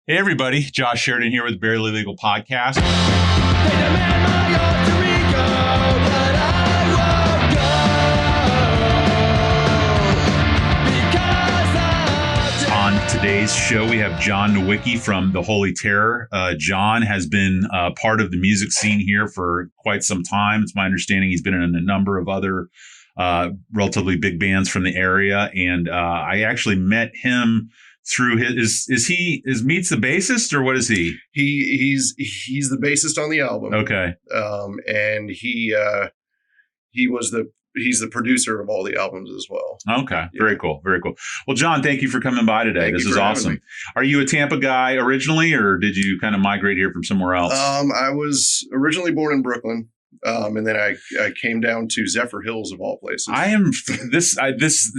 Hey, everybody. Josh Sheridan here with Barely Legal Podcast. They demand my alter ego, but I won't go. Because On today's show, we have John Nowicki from The Holy Terror. John has been part of the music scene here for quite some time. It's my understanding he's been in a number of other relatively big bands from the area. And I actually met him through his is Meets the bassist, or what is he? He's the bassist on the album. Okay. And he's the producer of all the albums as well. Okay. Very cool. Very cool. Well, John, thank you for coming by today. This is awesome. Are you a Tampa guy originally, or did you kind of migrate here from somewhere else? I was originally born in Brooklyn. And then I came down to Zephyr Hills of all places.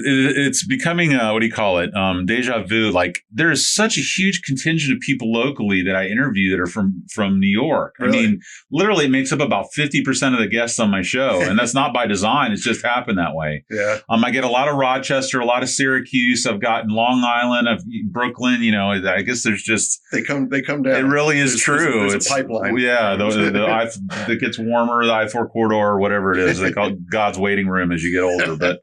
It's becoming what do you call it? Deja vu. Like there is such a huge contingent of people locally that I interview that are from New York. Really? I mean, literally it makes up about 50% of the guests on my show. And that's not by design. It's just happened that way. Yeah. I get a lot of Rochester, a lot of Syracuse. I've gotten Long Island, Brooklyn, I guess there's just, they come down. It really is true. There's a pipeline. Yeah. It gets warmer. The I-4 corridor or whatever it is. They call it God's waiting room as you get older. But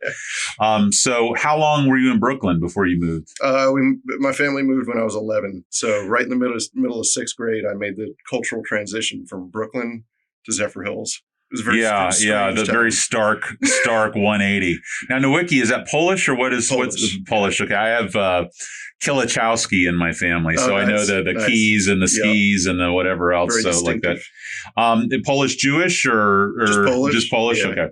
so how long were you in Brooklyn before you moved? My family moved when I was 11. So right in the middle of sixth grade, I made the cultural transition from Brooklyn to Zephyr Hills. It was very very stark 180. Now, Nowicki, is that Polish or what's Polish? Okay, I have Kilichowski in my family, so I know the keys and the skis and the whatever else. Very so distinctive. like that. Polish Jewish or just Polish? Yeah. Okay.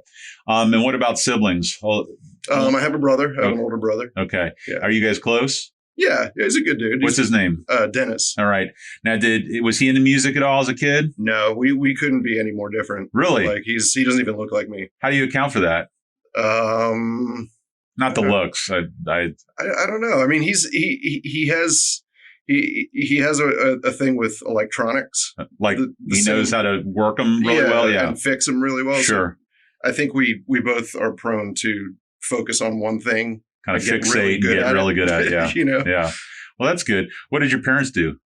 And what about siblings? I have a brother. I have an older brother. Okay. Yeah. Are you guys close? Yeah, he's a good dude. What's his name? Dennis. All right. Now, was he into music at all as a kid? No, we couldn't be any more different. Really? Like he doesn't even look like me. How do you account for that? Not the looks. I don't know. I mean, he has a thing with electronics. Like he knows how to work them really well. Yeah, and fix them really well. Sure. So I think we both are prone to focus on one thing. Kind of fixate and get really good at it. Yeah. Yeah. Well, that's good. What did your parents do?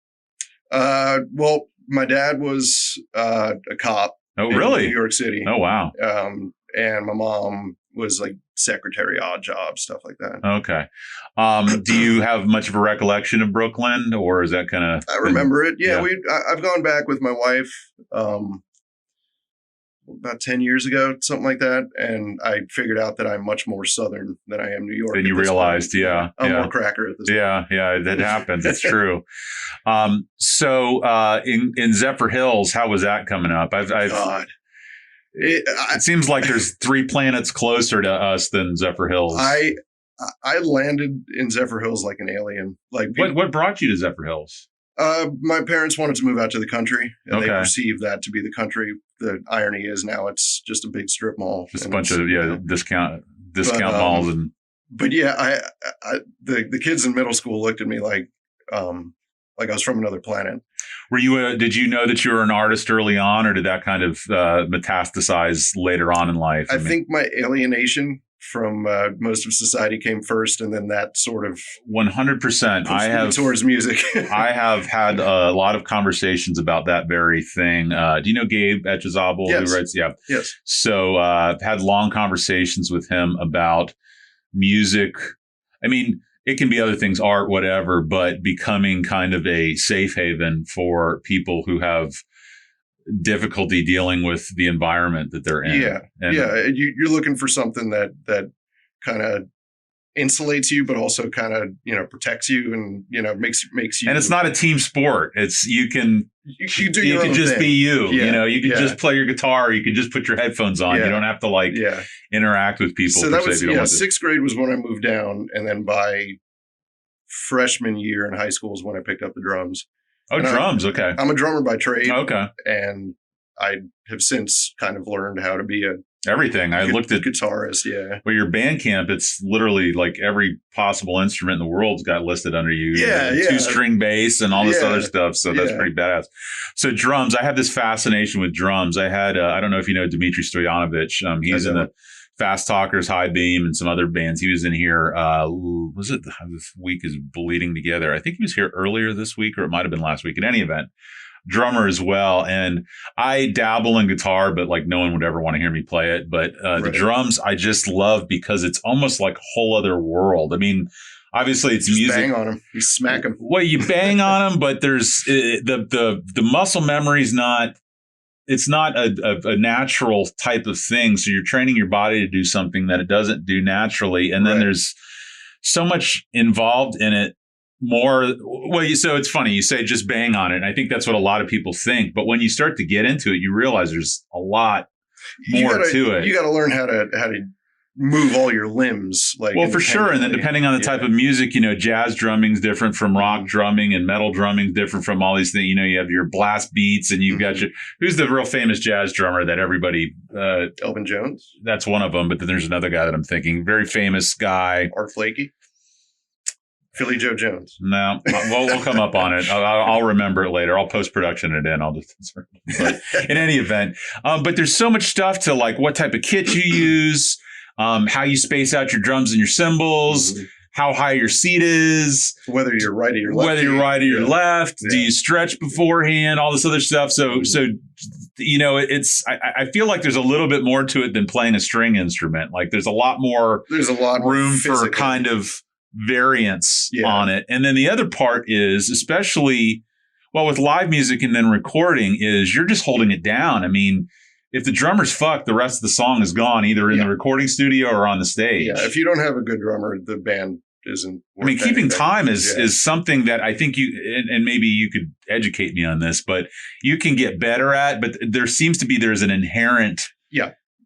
Well, my dad was a cop. Oh, really? In New York City. Oh, wow. And my mom was like secretary, odd job, stuff like that. Okay. Do you have much of a recollection of Brooklyn, or is that kind of? I remember it. Yeah. I've gone back with my wife. About 10 years ago, something like that. And I figured out that I'm much more Southern than I am New York. Than you realized, I'm more cracker at this point. Yeah, that happens. It's true. So in Zephyr Hills, how was that coming up? God. It seems like there's 3 planets closer to us than Zephyr Hills. I landed in Zephyr Hills like an alien. Like what brought you to Zephyr Hills? My parents wanted to move out to the country, and they perceived that to be the country. The irony is now it's just a big strip mall. Just a bunch of discount malls But yeah, the kids in middle school looked at me like I was from another planet. Were you? Did you know that you were an artist early on, or did that kind of metastasize later on in life? I think my alienation from most of society came first, and then that sort of 100%. I have towards music. I have had a lot of conversations about that very thing. Do you know Gabe Etchezabal? Yes. Who writes? Yeah. Yes. So I've had long conversations with him about music. I mean, it can be other things, art, whatever, but becoming kind of a safe haven for people who have difficulty dealing with the environment that they're in. Yeah. You're looking for something that kind of insulates you, but also kind of, protects you and, makes you. And it's not a team sport. It's, you can just be you, you can just play your guitar. You can just put your headphones on. Yeah. You don't have to interact with people. So that was, sixth grade was when I moved down. And then by freshman year in high school is when I picked up the drums. Oh, drums. Okay. I'm a drummer by trade. Okay. And I have since kind of learned how to be everything. I looked at guitarist. Yeah. Well, your Bandcamp, it's literally like every possible instrument in the world's got listed under you. Yeah. 2-string bass and all this other stuff. So that's pretty badass. So drums, I have this fascination with drums. I had, I don't know if you know Dmitry Stoyanovich. He's in the Fast Talkers, High Beam, and some other bands. He was in here. Was it this week is bleeding together? I think he was here earlier this week, or it might have been last week. In any event, drummer as well. And I dabble in guitar, but like no one would ever want to hear me play it. But the drums I just love because it's almost like a whole other world. I mean, obviously it's Just music. bang on them. You smack them. Well, you bang on them, but there's the muscle memory is not. It's not a natural type of thing. So you're training your body to do something that it doesn't do naturally. And then there's so much involved in it more. Well, so it's funny. You say just bang on it. And I think that's what a lot of people think. But when you start to get into it, you realize there's a lot more to it. You got to learn how to move all your limbs. Like, well, for sure. And then depending on the type of music, you know, jazz drumming is different from rock drumming, and metal drumming is different from all these things. You know, you have your blast beats, and you've got your, who's the real famous jazz drummer that everybody, Elvin Jones. That's one of them. But then there's another guy that I'm thinking, very famous guy. Art Flaky. Philly Joe Jones. No, we'll come up on it. I'll remember it later. I'll post-production it in. I'll just, but in any event, but there's so much stuff to like what type of kit you use, how you space out your drums and your cymbals, how high your seat is, whether you're right or your left. Do you stretch beforehand, all this other stuff. So, you know, I feel like there's a little bit more to it than playing a string instrument. Like there's a lot room for kind of variance on it. And then the other part is, especially, well, with live music and then recording, is you're just holding it down. I mean, if the drummer's fucked, the rest of the song is gone, either in the recording studio or on the stage. Yeah, if you don't have a good drummer, the band isn't worth I mean, keeping anything. time is something that I think and maybe you could educate me on this, but you can get better at, but there seems to be, there's an inherent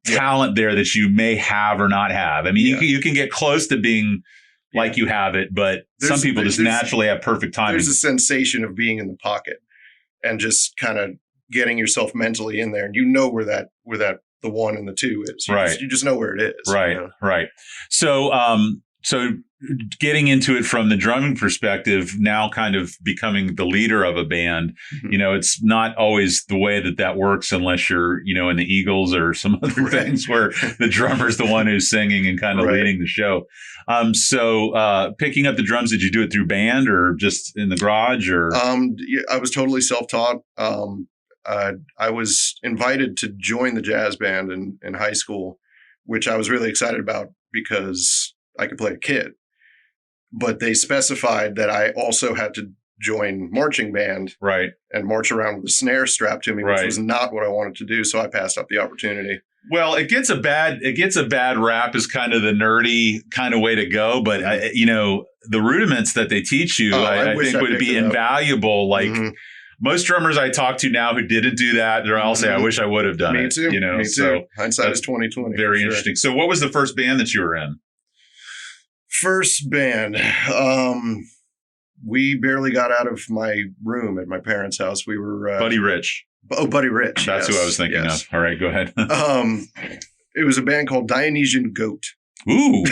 talent there that you may have or not have. I mean, you can get close to being like you have it, but some people just naturally have perfect timing. There's a sensation of being in the pocket and just kind of getting yourself mentally in there, and you know where that the one and the two is. You just know where it is. Right. You know? Right. So getting into it from the drumming perspective, now kind of becoming the leader of a band, you know, it's not always the way that works unless you're, you know, in the Eagles or some other things where the drummer's the one who's singing and kind of leading the show. So picking up the drums, did you do it through band or just in the garage or? I was totally self-taught. I was invited to join the jazz band in high school, which I was really excited about because I could play a kit. But they specified that I also had to join marching band and march around with a snare strapped to me, which was not what I wanted to do. So I passed up the opportunity. Well, it gets a bad rap as kind of the nerdy kind of way to go. But, you know, the rudiments that they teach you, I think would be invaluable. Like most drummers I talk to now who didn't do that, they're all say, I wish I would have done it. Me too. You know, Me too. So hindsight is 20/20. Very interesting. So what was the first band that you were in? First band, we barely got out of my room at my parents' house. We were Buddy Rich. Buddy Rich. That's who I was thinking of. All right, go ahead. It was a band called Dionysian Goat. Ooh.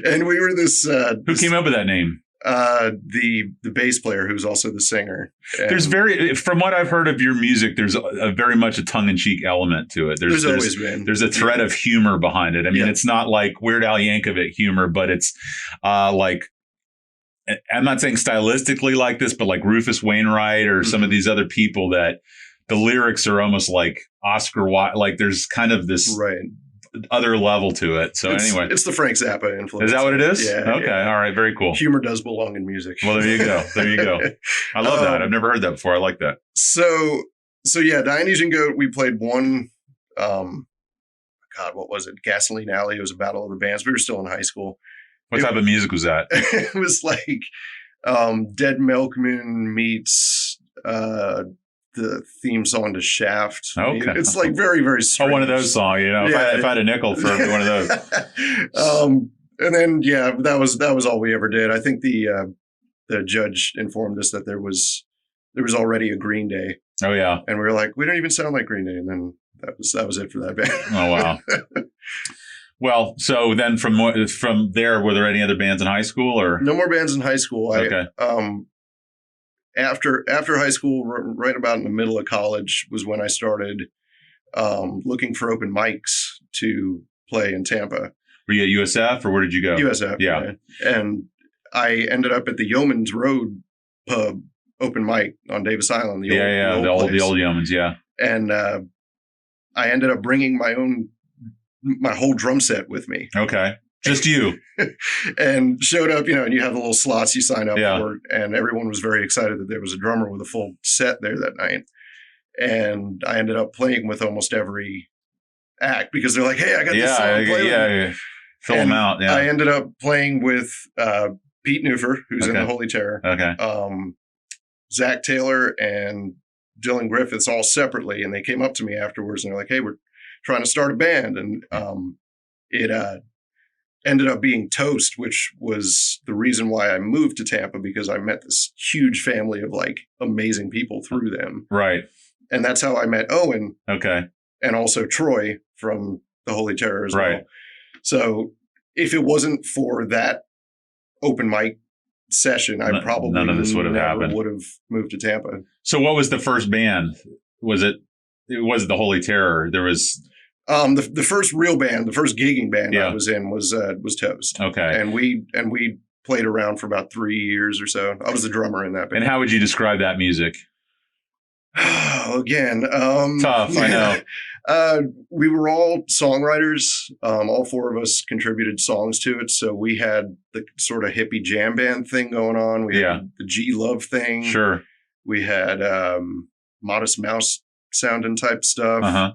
And we were this. Who came up with that name? The bass player, who's also the singer. And from what I've heard of your music, there's a very much a tongue-in-cheek element to it. There's always been. There's a thread of humor behind it. I mean, it's not like Weird Al Yankovic humor, but it's like, I'm not saying stylistically like this, but like Rufus Wainwright or some of these other people that the lyrics are almost like Oscar Wilde. Like there's kind of this other level to it. So anyway, it's the Frank Zappa influence. Is that what it is? Yeah. Okay. Yeah. All right. Very cool. Humor does belong in music. Well, there you go. There you go. I love that. I've never heard that before. I like that. So yeah, Dionysian Goat. We played one. What was it? Gasoline Alley. It was a battle of the bands. We were still in high school. What type of music was that? It was like Dead Milkman meets the theme song to Shaft. Okay. It's like very, very strange. Oh, one of those songs, you know. If I had a nickel for every one of those. And then that was all we ever did. I think the judge informed us that there was already a Green Day. Oh yeah. And we were like, we don't even sound like Green Day. And then that was it for that band. Oh wow. Well, so then from there, were there any other bands in high school or? No more bands in high school. Okay. After high school, right about in the middle of college was when I started looking for open mics to play in Tampa. Were you at USF or where did you go? USF. Yeah. And I ended up at the Yeoman's Road pub open mic on Davis Island. The old Yeomans. Yeah. And I ended up bringing my whole drum set with me. Okay. Just you. And showed up, and you have the little slots you sign up Yeah. for. And everyone was very excited that there was a drummer with a full set there that night. And I ended up playing with almost every act because they're like, hey, I got this song. Play with me. Fill them out. Yeah. I ended up playing with Pete Newfer, who's in the Holy Terror. Okay. Zach Taylor and Dylan Griffiths all separately. And they came up to me afterwards and they're like, hey, we're trying to start a band. And it ended up being Toast, which was the reason why I moved to Tampa, because I met this huge family of like amazing people through them. Right. And that's how I met Owen. Okay. And also Troy from the Holy Terror as Right. well. So if it wasn't for that open mic session, I probably none of this would have happened. Would have moved to Tampa. So what was the first band? Was it the Holy Terror? There was the first real band, the first gigging band Yeah. I was in was Toast. okay. And we played around for about 3 years or so. I was the drummer in that band. And how would you describe that music? Again, Tough, I know. We were all songwriters. All four of us contributed songs to it. So we had the sort of hippie jam band thing going on. We had the G Love thing. Sure. We had Modest Mouse sounding type stuff. Uh-huh.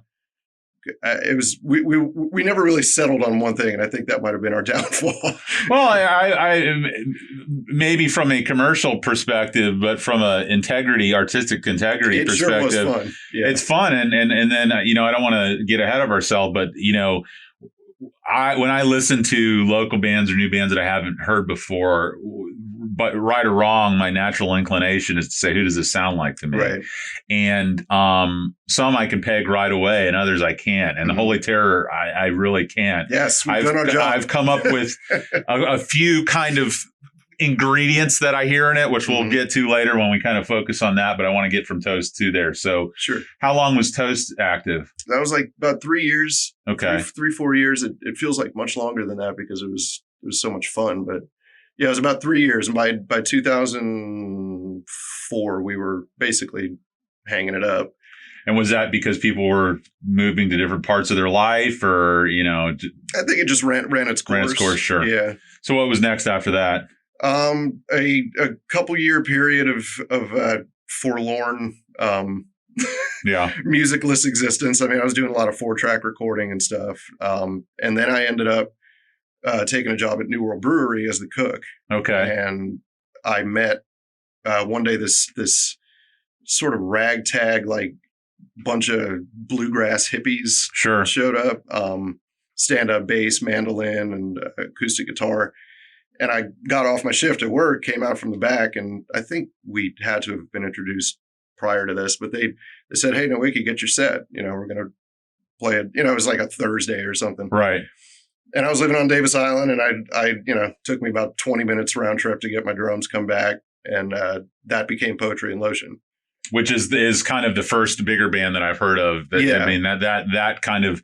It was we never really settled on one thing, and I think that might have been our downfall. Well, I maybe from a commercial perspective, but from a artistic integrity It perspective, sure was fun. Yeah. it's fun. And then I don't want to get ahead of ourselves, but when I listen to local bands or new bands that I haven't heard before, but right or wrong, my natural inclination is to say, who does this sound like to me? Right. And some I can peg right away and others I can't. And the Holy Terror, I really can't. Yes, we've done our job. I've come up with a few kind of ingredients that I hear in it, which we'll get to later when we kind of focus on that. But I want to get from Toast to there. So sure. How long was Toast active? That was like about 3 years. Okay. 4 years. It feels like much longer than that because it was so much fun. But yeah, it was about 3 years. And by 2004, we were basically hanging it up. And was that because people were moving to different parts of their life, or I think it just ran its course. Ran its course, sure. Yeah. So what was next after that? A couple year period of forlorn musicless existence. I mean, I was doing a lot of 4-track recording and stuff. And then I ended up taking a job at New World Brewery as the cook. Okay. And I met one day this sort of ragtag, like bunch of bluegrass hippies showed up, stand-up bass, mandolin, and acoustic guitar. And I got off my shift at work, came out from the back, and I think we had to have been introduced prior to this, but they said, hey, Nowicki, get your set. We're going to play it. It was like a Thursday or something. Right. And I was living on Davis Island, and I took me about 20 minutes round trip to get my drums, come back. And that became Poetry and Lotion. Which is kind of the first bigger band that I've heard of. I mean, that kind of,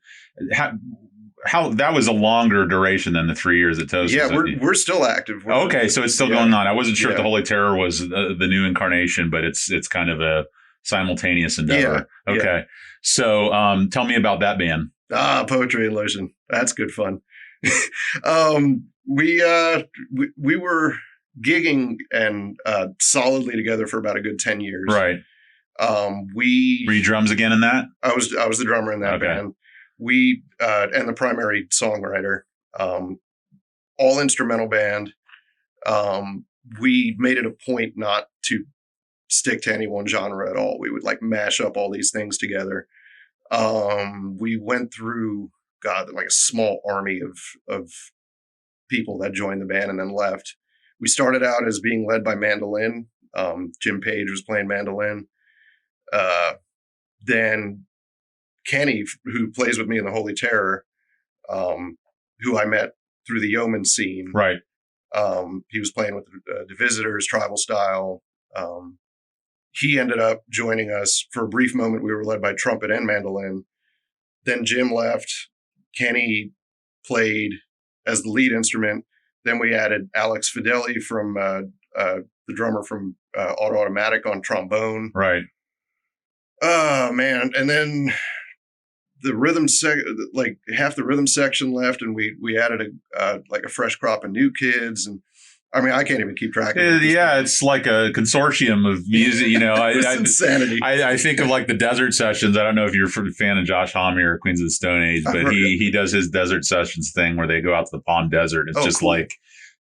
how that was a longer duration than the 3 years at Toast. Yeah, we're still active. Okay, so it's still going on. I wasn't sure if the Holy Terror was the new incarnation, but it's kind of a simultaneous endeavor. Yeah, okay, so tell me about that band. Poetry and Lotion. That's good fun. We were gigging and solidly together for about a good 10 years. Right. Were you drums again in that? I was the drummer in that band. We and the primary songwriter, all instrumental band. We made it a point not to stick to any one genre at all. We would like mash up all these things together. We went through like a small army of people that joined the band and then left. We started out as being led by mandolin. Jim Page was playing mandolin. Then Kenny, who plays with me in the Holy Terror, who I met through the Yeoman scene. Right. He was playing with the Visitors, Tribal Style. He ended up joining us for a brief moment. We were led by trumpet and mandolin. Then Jim left. Kenny played as the lead instrument. Then we added Alex Fideli from the drummer from Auto Automatic on trombone. Right. Oh man! And then the rhythm like half the rhythm section left, and we added a fresh crop of new kids. And I mean, I can't even keep track of it. Yeah, it's like a consortium of music. You know, It's insanity. I think of like the Desert Sessions. I don't know if you're a fan of Josh Homme or Queens of the Stone Age, but he does his Desert Sessions thing where they go out to the Palm Desert. It's just cool. Like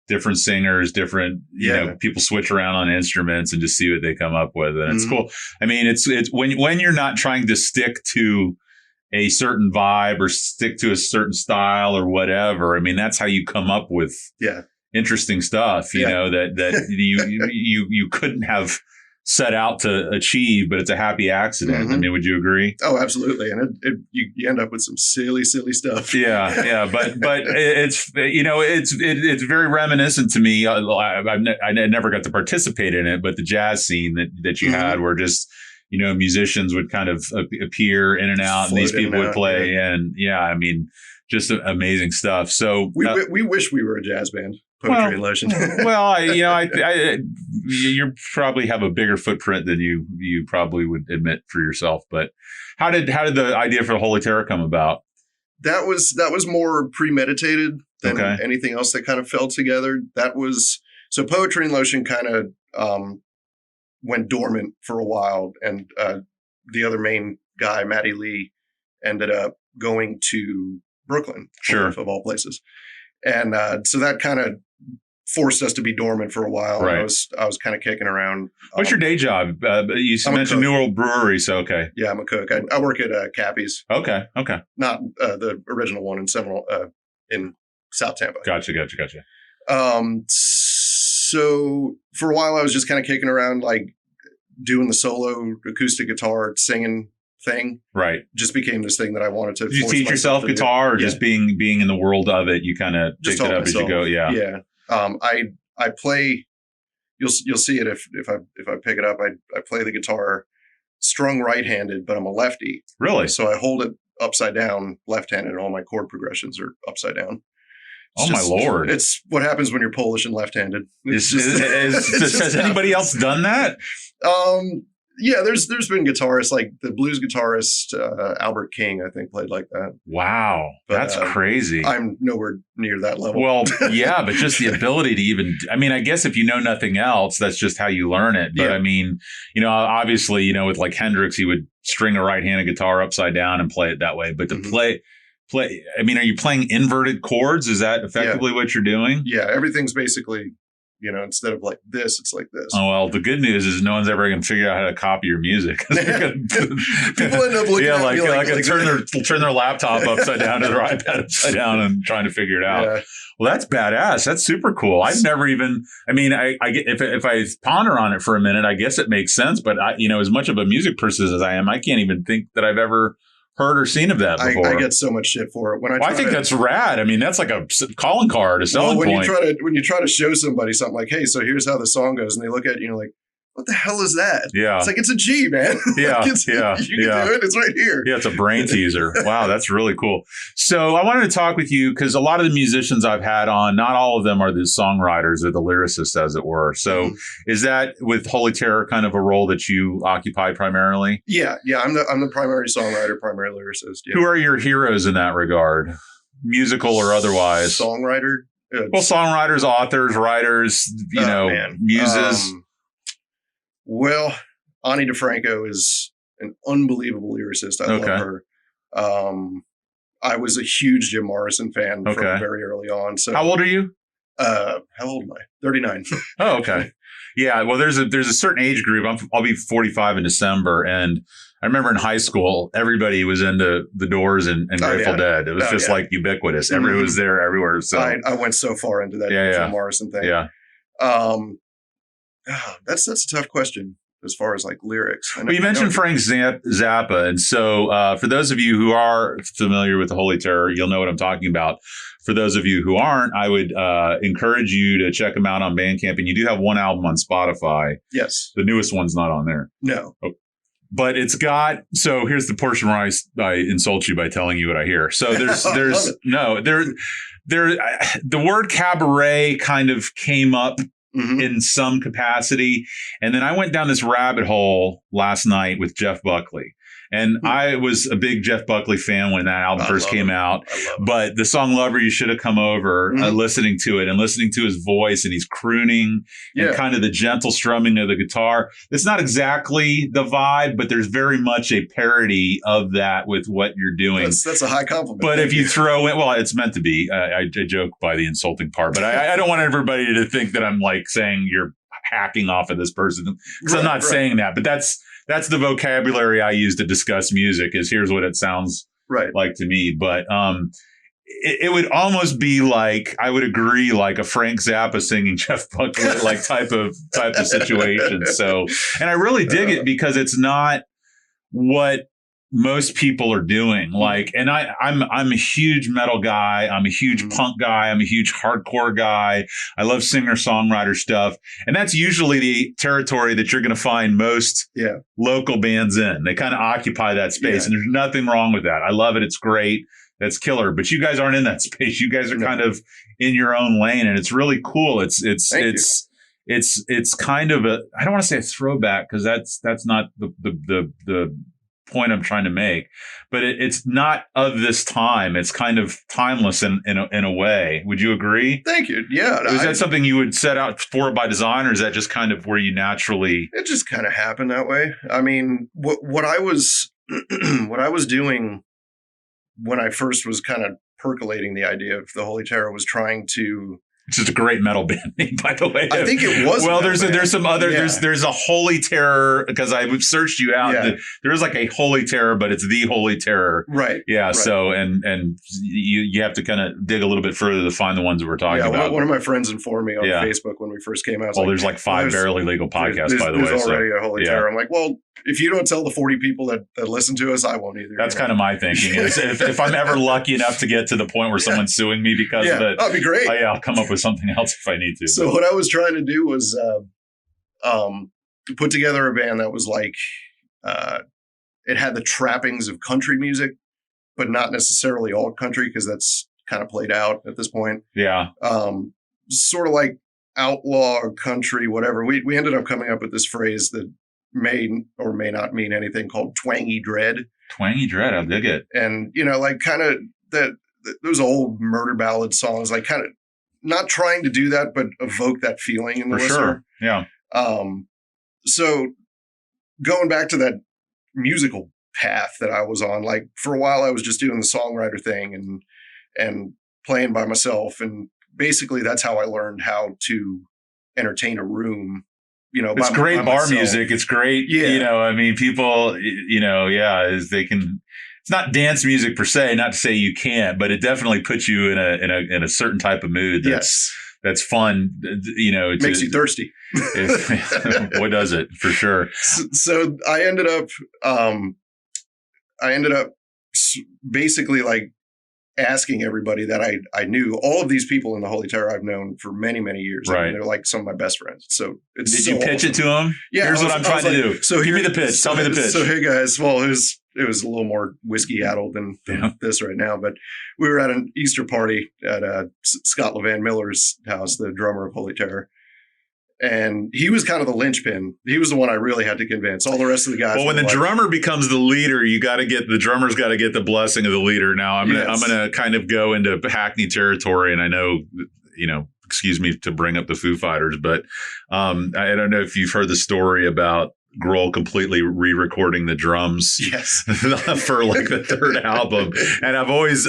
different singers, different, you know, people switch around on instruments and just see what they come up with. And it's cool. I mean, it's when you're not trying to stick to a certain vibe or stick to a certain style or whatever. I mean, that's how you come up with interesting stuff, you know, that you couldn't have set out to achieve, but it's a happy accident. I mean, would you agree? Oh, absolutely. And you end up with some silly stuff. Yeah. But it's, you know, it's very reminiscent to me. I never got to participate in it, but the jazz scene that you had where just, you know, musicians would kind of appear in and out and these people would play. And I mean, just amazing stuff. So we wish we were a jazz band. Poetry and Lotion. You probably have a bigger footprint than you probably would admit for yourself. But how did the idea for the Holy Terror come about? That was more premeditated than anything else that kind of fell together. So Poetry and Lotion kind of went dormant for a while, and the other main guy, Matty Lee, ended up going to Brooklyn, of all places. And so that kind of forced us to be dormant for a while. Right. I was kind of kicking around. What's your day job? You mentioned New World Brewery, so okay. Yeah, I'm a cook. I work at Cappy's. Okay. Not the original one in South Tampa. Gotcha. So for a while, I was just kind of kicking around, like doing the solo acoustic guitar singing thing. Right. Just became this thing that I wanted to. Did you teach yourself guitar, or just being in the world of it, you kind of picked it up as you go? Yeah. I play. You'll see it if I pick it up. I play the guitar strung right-handed, but I'm a lefty. Really? So I hold it upside down left-handed, and all my chord progressions are upside down. My Lord. It's what happens when you're Polish and left-handed. Has anybody else done that? Yeah, there's been guitarists, like the blues guitarist Albert King, I think, played like that. Wow, that's crazy. I'm nowhere near that level. Well, yeah, but just the ability to even, I mean, I guess if you know nothing else, that's just how you learn it. But I mean, you know, obviously, you know, with like Hendrix, he would string a right-handed guitar upside down and play it that way. But to play, I mean, are you playing inverted chords? Is that effectively what you're doing? Yeah, everything's basically, you know, instead of like this, it's like this. Oh, well, the good news is no one's ever going to figure out how to copy your music. People end up looking at me like turn their laptop upside down to their iPad upside down and trying to figure it out. Yeah. Well, that's badass. That's super cool. I've never even, I mean, I if I ponder on it for a minute, I guess it makes sense. But you know, as much of a music person as I am, I can't even think that I've ever heard or seen of that before. I get so much shit for it. I think that's rad. I mean, that's like a calling card, a selling point. When you try to show somebody something like, hey, so here's how the song goes, and they look at you and you're like, what the hell is that? Yeah. It's like, it's a G, man. Yeah. You can do it. It's right here. Yeah, it's a brain teaser. Wow, that's really cool. So I wanted to talk with you because a lot of the musicians I've had on, not all of them are the songwriters or the lyricists, as it were. So is that with Holy Terror kind of a role that you occupy primarily? Yeah. I'm the primary songwriter, primary lyricist. Yeah. Who are your heroes in that regard? Musical or otherwise? Songwriter? Well, songwriters, authors, writers, muses. Well, Ani DeFranco is an unbelievable lyricist. I love her. I was a huge Jim Morrison fan from very early on. So how old are you? How old am I? 39. Oh, okay. Yeah. Well, there's a certain age group. I'll be 45 in December, and I remember in high school, everybody was into the Doors and Grateful Dead. It was just like ubiquitous. Everyone was there everywhere. So I went so far into that Jim Morrison thing. Yeah. That's a tough question as far as like lyrics. Well, you mentioned Frank Zappa. And so for those of you who are familiar with the Holy Terror, you'll know what I'm talking about. For those of you who aren't, I would encourage you to check them out on Bandcamp. And you do have one album on Spotify. Yes. The newest one's not on there. No. Oh. but it's got, so here's the portion where I insult you by telling you what I hear. So the word cabaret kind of came up in some capacity. And then I went down this rabbit hole last night with Jeff Buckley. And I was a big Jeff Buckley fan when that album first came out. But the song Lover, You Should Have Come Over, listening to it and listening to his voice, and he's crooning and kind of the gentle strumming of the guitar. It's not exactly the vibe, but there's very much a parody of that with what you're doing. That's a high compliment. But if you throw in, well, it's meant to be. I joke by the insulting part, but I don't want everybody to think that I'm like saying you're hacking off of this person, because I'm not saying that, but that's the vocabulary I use to discuss music, is here's what it sounds like to me. But it would almost be like, I would agree, like a Frank Zappa singing Jeff Buckley like type of situation. So, and I really dig it because it's not what most people are doing. Like, and I'm a huge metal guy. I'm a huge punk guy. I'm a huge hardcore guy. I love singer-songwriter stuff. And that's usually the territory that you're going to find most local bands in. They kind of occupy that space, and there's nothing wrong with that. I love it. It's great. That's killer. But you guys aren't in that space. You guys are kind of in your own lane, and it's really cool. It's kind of a, I don't want to say a throwback, because that's not the point I'm trying to make, but it's not of this time. It's kind of timeless in a way. Would you agree? Thank you. Yeah. Is that something you would set out for by design, or is that just kind of where you naturally? It just kind of happened that way. I mean, what I was what I was doing when I first was kind of percolating the idea of the Holy Terror was trying to. Which is a great metal band name, by the way. I think it was. Well, there's some other, there's a Holy Terror, because I've searched you out. Yeah. There is like a Holy Terror, but it's the Holy Terror. Right. Yeah. Right. So, and you have to kind of dig a little bit further to find the ones that we're talking about. One of my friends informed me on Facebook when we first came out. Well, there's like 5 barely legal podcasts, by the way. There's already a Holy Terror. I'm like, well, if you don't tell the 40 people that listen to us, I won't either. That's kind of my thinking. If I'm ever lucky enough to get to the point where someone's suing me because of it, that'd be great. I'll come up with something else if I need to. So what I was trying to do was put together a band that was like, it had the trappings of country music, but not necessarily all country, because that's kind of played out at this point. Yeah. Sort of like outlaw country, whatever. We ended up coming up with this phrase that may or may not mean anything, called Twangy Dread. Twangy Dread, I'll dig it. And, like kind of those old murder ballad songs, like kind of not trying to do that, but evoke that feeling in the listener. Sure. Yeah. So going back to that musical path that I was on, like for a while I was just doing the songwriter thing and playing by myself. And basically that's how I learned how to entertain a room. It's great bar music. It's great. Yeah. I mean, people, is they can, it's not dance music per se, not to say you can't, but it definitely puts you in a certain type of mood. That's fun. It makes you thirsty. What does it, for sure. So I ended up basically like asking everybody that I knew. All of these people in the Holy Terror I've known for many, many years. Right. I mean, they're like some of my best friends. So did you pitch it to them? Yeah. Here's what I'm trying to do. So give me the pitch. Tell me the pitch. So hey guys, well, it was a little more whiskey addled than this right now, but we were at an Easter party at Scott LeVan Miller's house, the drummer of Holy Terror. And he was kind of the linchpin. He was the one I really had to convince. All the rest of the guys. Well, when the drummer becomes the leader, the drummer's got to get the blessing of the leader. Now I'm gonna kind of go into Hackney territory, and I know, excuse me to bring up the Foo Fighters, but I don't know if you've heard the story about Grohl completely re-recording the drums for like the third album. And I've always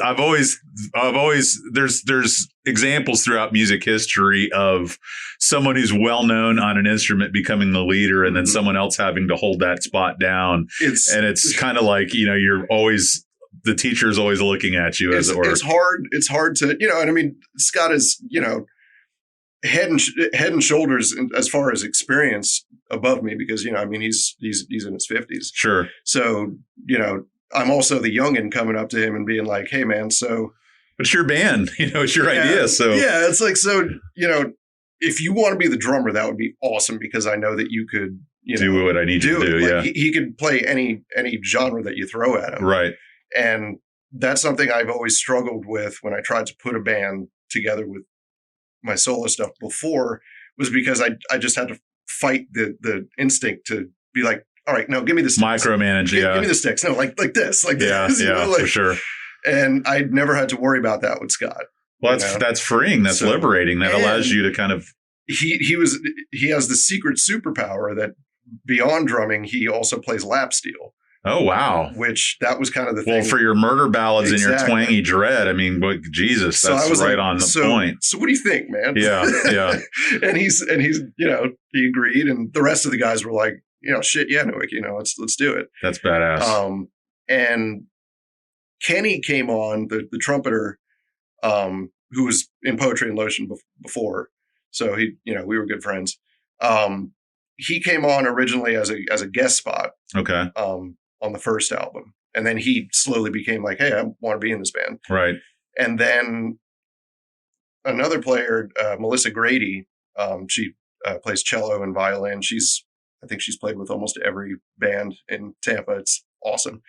there's examples throughout music history of someone who's well known on an instrument becoming the leader, and then someone else having to hold that spot down. It's kind of like, you're always, the teacher's always looking at you, as it were. It's hard to, and I mean, Scott is, head and shoulders as far as experience above me, because he's in his 50s. Sure. So I'm also the youngin coming up to him and being like, hey man, so it's your band, it's your idea. So it's like, so if you want to be the drummer, that would be awesome, because I know that you could do what I need you to do. Like, Yeah. he could play any genre that you throw at him. Right. And that's something I've always struggled with when I tried to put a band together with my solo stuff before, was because I just had to fight the instinct to be like, all right, no, give me the sticks. Micromanage. Give me the sticks. No, like this, like this. Yeah, like, for sure. And I never had to worry about that with Scott. Well, that's freeing. That's liberating. That allows you to kind of. He has the secret superpower that beyond drumming, he also plays lap steel. Oh, wow. Which that was kind of the thing. Well, for your murder ballads and your twangy dread, I mean, Jesus, that's right on the point. So what do you think, man? Yeah, yeah. and he's he agreed, and the rest of the guys were like, shit, yeah, Nowicki, let's do it. That's badass. And Kenny came on, the trumpeter, who was in Poetry and Lotion before. So we were good friends. He came on originally as a guest spot. Okay. On the first album. And then he slowly became like, hey, I want to be in this band. Right. And then another player, Melissa Grady, she plays cello and violin. I think she's played with almost every band in Tampa. It's awesome.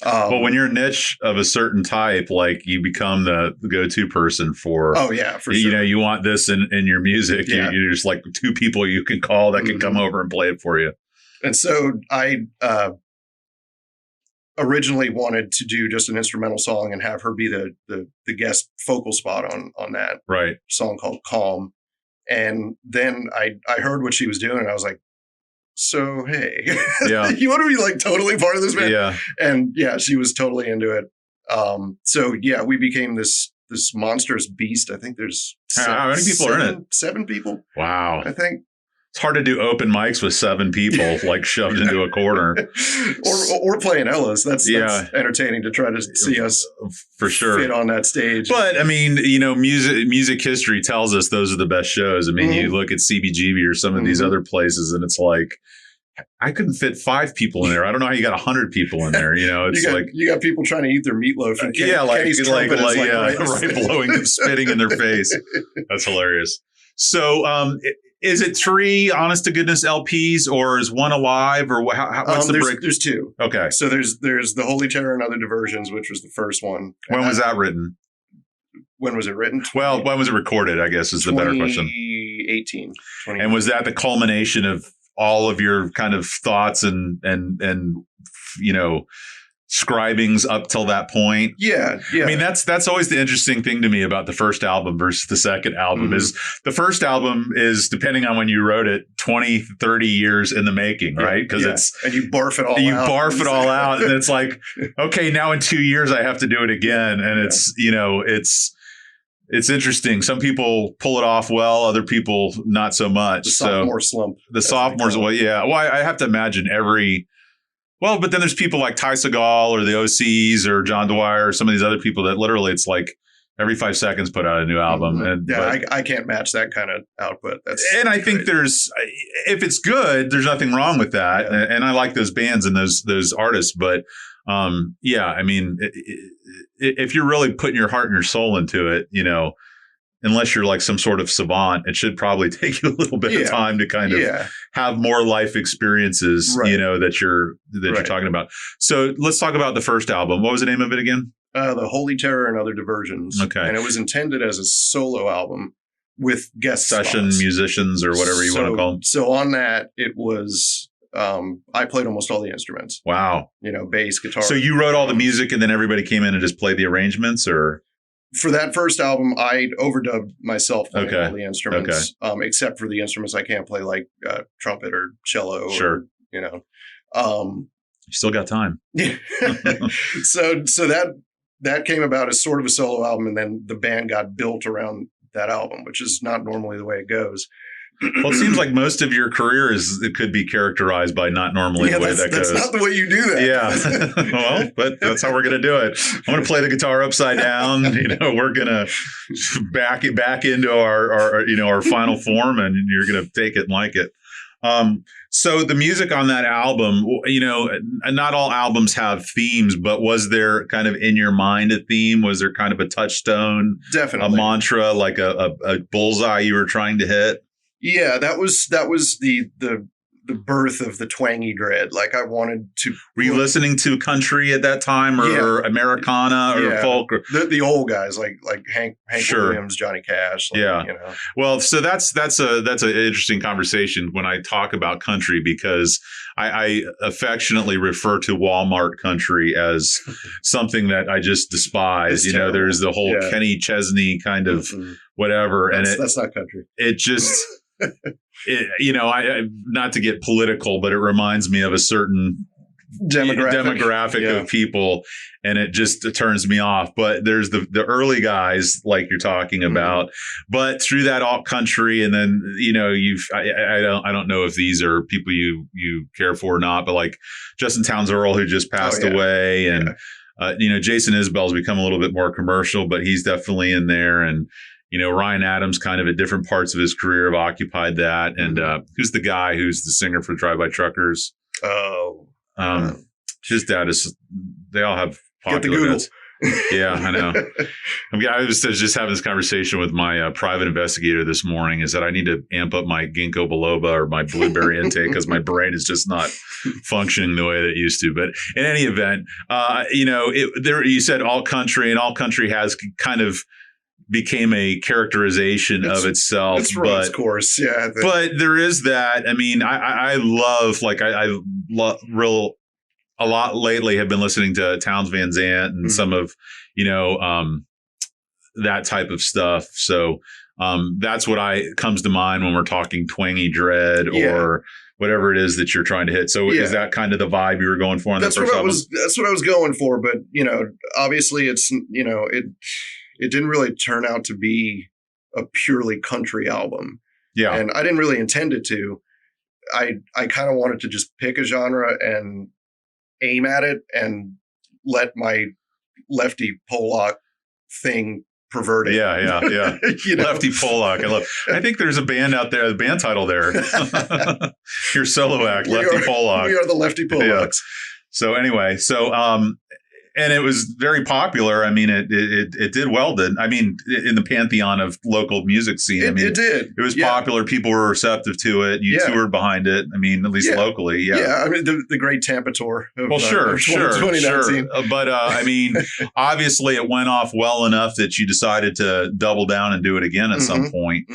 Well, when you're a niche of a certain type, like you become the go-to person for. Oh yeah, for sure. You want this in your music. Yeah. You're just like two people you can call that can come over and play it for you. And so I originally wanted to do just an instrumental song and have her be the guest focal spot on that song called Calm. And then I heard what she was doing and I was like, so, hey, you want to be like totally part of this band? Yeah. And yeah, she was totally into it. So yeah, we became this monstrous beast. I think there's how many people are in it? 7 people. Wow. I think. It's hard to do open mics with 7 people like shoved into a corner. or playing Ella's. That's entertaining to try to see us for sure fit on that stage. But I mean, music history tells us those are the best shows. I mean, you look at CBGB or some of these other places and it's like, I couldn't fit 5 people in there. I don't know how you got 100 people in there. It's you got people trying to eat their meatloaf. And right blowing and spitting in their face. That's hilarious. So, is it 3 honest to goodness LPs or is one alive or what's the break? There's 2. Okay. So there's The Holy Terror and Other Diversions, which was the first one. When was that written? When was it written? Well, when was it recorded, I guess is the better question. 2018. And was that the culmination of all of your kind of thoughts and scribings up till that point? Yeah. I mean, that's always the interesting thing to me about the first album versus the second album is the first album is, depending on when you wrote it, 20, 30 years in the making, right? Because and you barf it all out. You barf it all out. And it's like, okay, now in 2 years I have to do it again. And it's interesting. Some people pull it off well, other people not so much. The sophomore slump. The sophomores, well, yeah. Well, I have to imagine but then there's people like Ty Segall or the OCs or John Dwyer or some of these other people that literally it's like every 5 seconds put out a new album. And I can't match that kind of output. I think if it's good, there's nothing wrong with that. Yeah. And I like those bands and those artists. But I mean, if you're really putting your heart and your soul into it, unless you're like some sort of savant, it should probably take you a little bit of time to kind of have more life experiences, that you're talking about. So let's talk about the first album. What was the name of it again? The Holy Terror and Other Diversions. Okay. And it was intended as a solo album with guest session spots. Musicians or whatever you want to call them. So on that, it was, I played almost all the instruments. Wow. Bass, guitar. So you wrote all the music and then everybody came in and just played the arrangements, or? For that first album, I overdubbed myself playing all the instruments, except for the instruments I can't play, like trumpet or cello. Sure. You still got time. So that came about as sort of a solo album, and then the band got built around that album, which is not normally the way it goes. Well, it seems like most of your career it could be characterized by not normally the way that goes. That's not the way you do that. Yeah. Well, but that's how we're going to do it. I'm going to play the guitar upside down. We're going to back into our final form, and you're going to take it and like it. So the music on that album, not all albums have themes, but was there kind of in your mind a theme? Was there kind of a touchstone? Definitely. A mantra, like a bullseye you were trying to hit? Yeah, that was the the birth of the Twangy Dread. Like I wanted to. Were you listening to country at that time, or Americana, or folk, or the old guys like Hank Sure. Williams, Johnny Cash? Like, Yeah. you know. Well, so that's an interesting conversation when I talk about country, because I affectionately refer to Walmart country as something that I just despise. It's You know, terrible. there's the whole Yeah. Kenny Chesney kind of Mhm. whatever, That's, and that's not country. it just. You know, I not to get political, but it reminds me of a certain demographic Yeah. of people, and it just turns me off. But there's the early guys like you're talking about, but through that alt country, and then you know I don't know if these are people you care for or not, but like Justin Townes Earl, who just passed away, and you know Jason Isbell's become a little bit more commercial, but he's definitely in there. And you know, Ryan Adams kind of at different parts of his career have occupied that. And who's the guy who's the singer for Drive-By Truckers? His dad is, they all have popular dads. Yeah, I know. I was just having this conversation with my private investigator this morning, is that I need to amp up my ginkgo biloba or my blueberry intake, because my brain is just not functioning the way that it used to. But in any event, you know, you said all country, and all country has kind of became a characterization of itself. It's run its course, yeah. But there is that. I mean, I love, like, I love a lot lately have been listening to Townes Van Zandt and some of, you know, that type of stuff. So that's what comes to mind when we're talking Twangy Dread or whatever it is that you're trying to hit. So is that kind of the vibe you were going for on that first album? That's what I was going for. But, you know, obviously it's, you know, it didn't really turn out to be a purely country album. Yeah. And I didn't really intend it to. I kind of wanted to just pick a genre and aim at it and let my lefty Polak thing pervert it. Yeah. You know? Lefty Polak. I think there's a band out there, the band title there. Your solo act, Lefty Polak. We are the Lefty Polaks. Yeah. So anyway, and it was very popular. I mean, it did well. I mean, in the pantheon of local music scene. I mean, it did. It was popular. People were receptive to it. You toured behind it. I mean, at least locally. Yeah. Yeah. I mean, the great Tampa tour. Sure. 2019. But I mean, obviously, it went off well enough that you decided to double down and do it again at some point.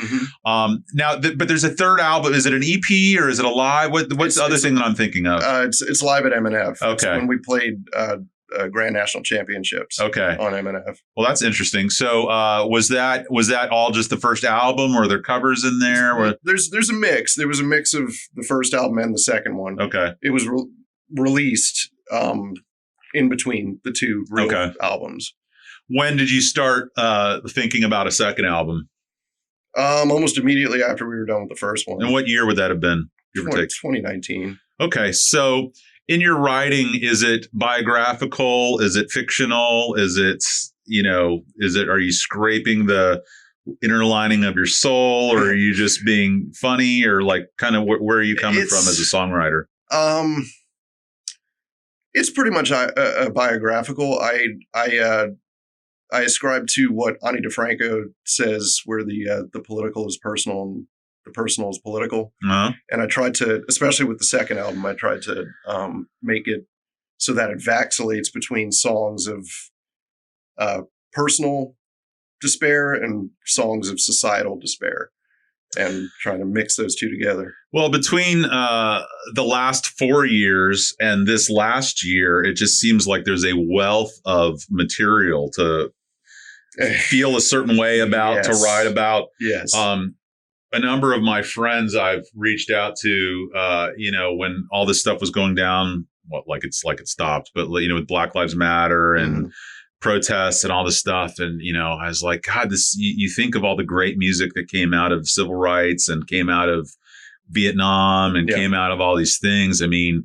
Now, but there's a third album. Is it an EP or is it a live? What's the other thing that I'm thinking of? It's live at M&F. Okay. It's when we played Grand National Championships. Okay. On M&F. Well, that's interesting. So, was that all just the first album, or are there covers in there? Or? There's a mix. There was a mix of the first album and the second one. Okay. It was released in between the two real albums. When did you start thinking about a second album? Almost immediately after we were done with the first one. And what year would that have been? 2019. Okay, so in your writing, is it biographical? Is it fictional? Is it, are you scraping the inner lining of your soul, or are you just being funny, or like kind of where are you coming from as a songwriter? It's pretty much a biographical. I ascribe to what Ani DeFranco says, where the political is personal and the personal is political. And I tried to, especially with the second album, I tried to make it so that it vacillates between songs of personal despair and songs of societal despair, and trying to mix those two together. Well, between the last 4 years and this last year, it just seems like there's a wealth of material to feel a certain way about, to write about. Yes. A number of my friends I've reached out to, when all this stuff was going down, it stopped, but with Black Lives Matter and protests and all this stuff. And, I was like, God, you think of all the great music that came out of civil rights and came out of Vietnam and came out of all these things. I mean,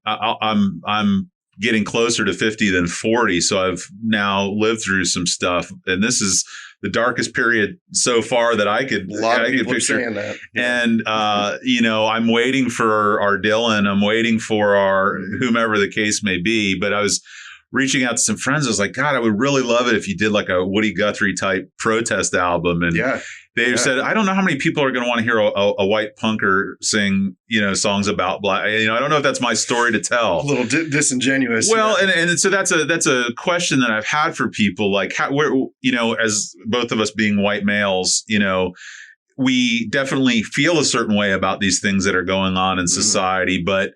I'm getting closer to 50 than 40. So I've now lived through some stuff, and this is the darkest period so far that I could picture. Saying that. And, I'm waiting for our Dylan. I'm waiting for our whomever the case may be. But I was reaching out to some friends. I was like, God, I would really love it if you did like a Woody Guthrie type protest album. And they said, I don't know how many people are going to want to hear a white punker sing, songs about black. I don't know if that's my story to tell. A little disingenuous. Well, and so that's a question that I've had for people, like where, as both of us being white males, we definitely feel a certain way about these things that are going on in society, but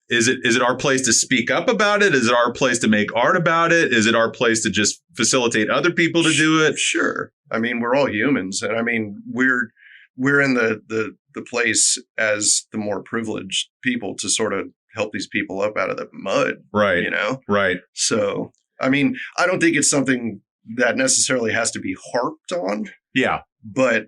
is it our place to speak up about it? Is it our place to make art about it? Is it our place to just facilitate other people to do it? Sure. I mean, we're all humans, and I mean, we're in the place as the more privileged people to sort of help these people up out of the mud, right? Right. So, I mean, I don't think it's something that necessarily has to be harped on. Yeah, but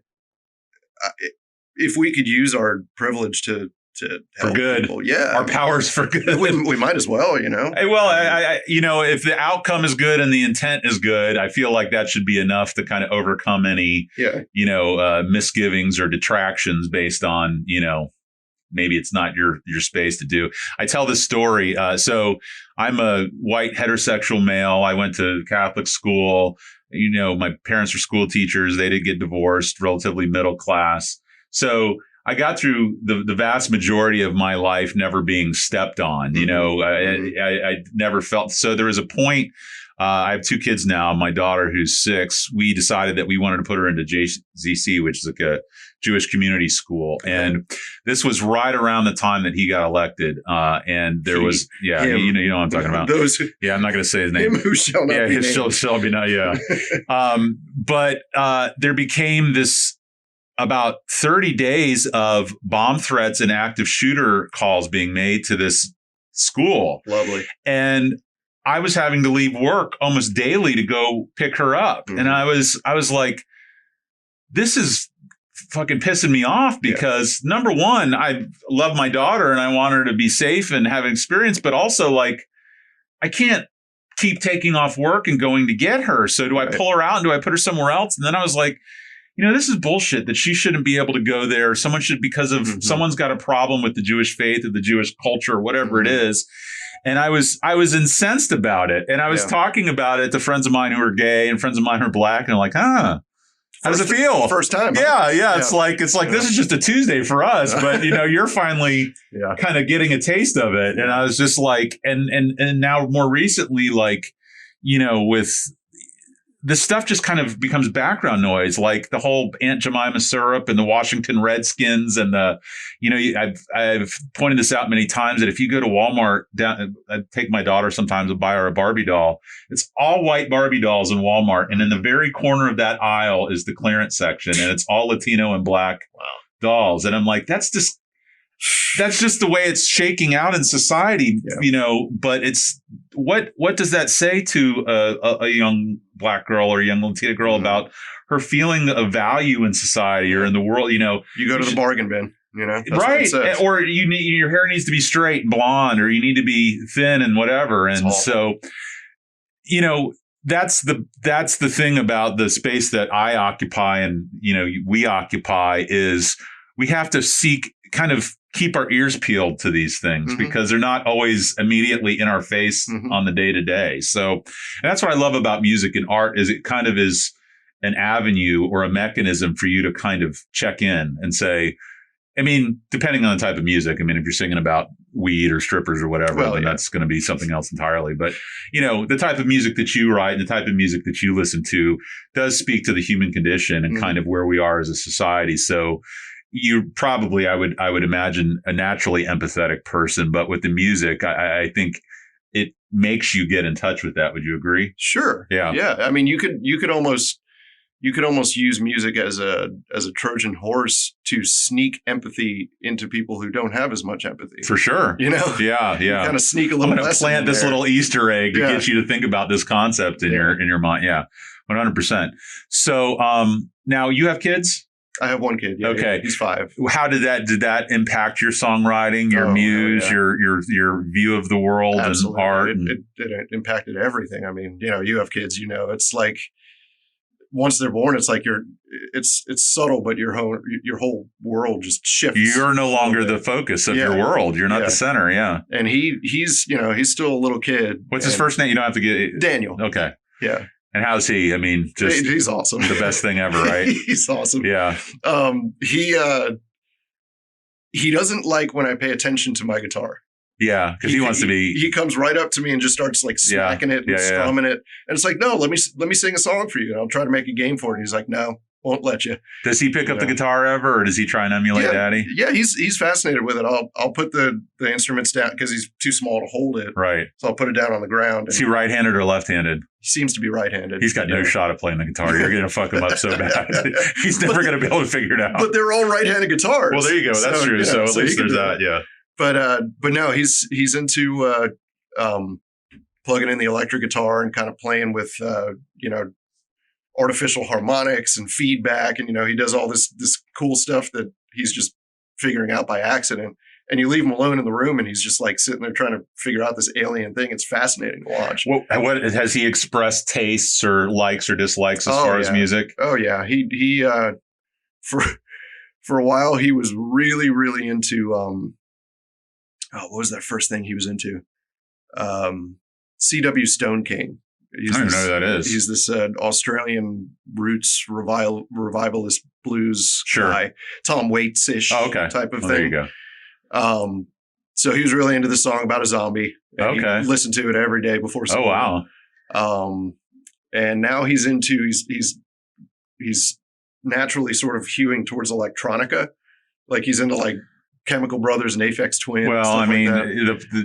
if we could use our privilege to help for good, people, our powers for good, we might as well, Hey, well, I if the outcome is good and the intent is good, I feel like that should be enough to kind of overcome any, misgivings or detractions based on, maybe it's not your space to do. I tell this story. So I'm a white heterosexual male. I went to Catholic school. My parents were school teachers. They did get divorced, relatively middle class. So I got through the vast majority of my life never being stepped on. I never felt. So there was a point. I have 2 kids now. My daughter, who's 6, we decided that we wanted to put her into JZC, which is like a Jewish community school. And this was right around the time that he got elected. And there was, you know what I'm talking about. I'm not going to say his name. Him who shall not be named. Shall be not. Yeah. But there became this about 30 days of bomb threats and active shooter calls being made to this school. Lovely. And I was having to leave work almost daily to go pick her up. Mm-hmm. And I was like, this is fucking pissing me off because number one, I love my daughter and I want her to be safe and have an experience, but also like, I can't keep taking off work and going to get her. So do I pull her out and do I put her somewhere else? And then I was like, this is bullshit that she shouldn't be able to go there. Someone should, because of someone's got a problem with the Jewish faith or the Jewish culture or whatever it is. And I was incensed about it. And I was talking about it to friends of mine who are gay and friends of mine who are black. And they're like, how does it feel? First time. Huh? Yeah. It's like, this is just a Tuesday for us, but you're finally kind of getting a taste of it. And I was just like, and now more recently, like, with this stuff just kind of becomes background noise, like the whole Aunt Jemima syrup and the Washington Redskins and I've pointed this out many times that if you go to Walmart, I take my daughter sometimes to buy her a Barbie doll. It's all white Barbie dolls in Walmart. And in the very corner of that aisle is the clearance section. And it's all Latino and black dolls. And I'm like, that's just the way it's shaking out in society, but it's what does that say to a young black girl or a young Latina girl about her feeling of value in society or in the world? You go to the bargain bin, that's right. Or your hair needs to be straight and blonde, or you need to be thin and whatever. And so, that's the thing about the space that I occupy and, we occupy is we have to kind of keep our ears peeled to these things because they're not always immediately in our face on the day to day. So and that's what I love about music and art is it kind of is an avenue or a mechanism for you to kind of check in and say, I mean, depending on the type of music, I mean, if you're singing about weed or strippers or whatever, then that's going to be something else entirely. But, the type of music that you write and the type of music that you listen to does speak to the human condition and kind of where we are as a society. So you're probably, I would imagine, a naturally empathetic person, but with the music, I think it makes you get in touch with that. Would you agree? Sure. Yeah. Yeah. I mean, you could almost use music as a Trojan horse to sneak empathy into people who don't have as much empathy. For sure. Yeah. You kind of sneak a little. I'm going to plant this little Easter egg to get you to think about this concept in your mind. Yeah. 100%. So, now you have kids? I have one kid. Yeah, okay. He's 5. How did that impact your songwriting, your muse, your view of the world Absolutely. and art? It impacted everything. I mean, you have kids, it's like once they're born, it's like it's subtle, but your whole world just shifts. You're no longer the focus of your world. You're not the center. Yeah. And he's still a little kid. What's his first name? You don't have to get Daniel. Okay. Yeah. And how's he? I mean, just he's awesome. The best thing ever, right? He's awesome. Yeah. He doesn't like when I pay attention to my guitar. Yeah, because he wants to be. He comes right up to me and just starts like smacking it and strumming it, and it's like, no, let me sing a song for you, and I'll try to make a game for it. And he's like, no, won't let you. Does he pick up the guitar ever, or does he try and emulate Daddy? Yeah, he's fascinated with it. I'll put the instruments down because he's too small to hold it. Right. So I'll put it down on the ground. Is he right-handed or left-handed? He seems to be right-handed. He's got no shot at playing the guitar. You're going to fuck him up so bad. He's never going to be able to figure it out. But they're all right-handed guitars. Well, there you go. That's true. So at least there's that. Yeah. But no, he's into plugging in the electric guitar and kind of playing with artificial harmonics and feedback, and he does all this cool stuff that he's just figuring out by accident. And you leave him alone in the room, and he's just like sitting there trying to figure out this alien thing. It's fascinating to watch. What has he expressed tastes or likes or dislikes as far as music? Oh yeah, he for a while he was really really into what was that first thing he was into? C.W. Stone King. I don't even know who that is. He's this Australian roots revivalist blues guy, Tom Waits-ish type of thing. There you go. So he was really into this song about a zombie. And he listened to it every day before sleep. Oh wow. And now he's naturally sort of hewing towards electronica. Like he's into like Chemical Brothers and Aphex Twin. Well, I mean,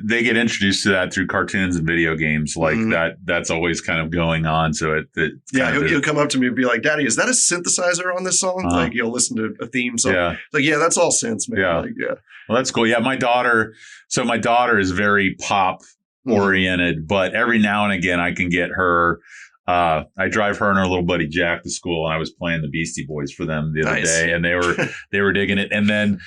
they get introduced to that through cartoons and video games like that. That's always kind of going on. So he'll come up to me and be like, "Daddy, is that a synthesizer on this song?" Like he'll listen to a theme song. Yeah. Like, yeah, that's all synths, man. Yeah. Like, yeah. Well, that's cool. Yeah, my daughter is very pop oriented, but every now and again I can get her. I drive her and her little buddy Jack to school, and I was playing the Beastie Boys for them the other day, and they were digging it. And then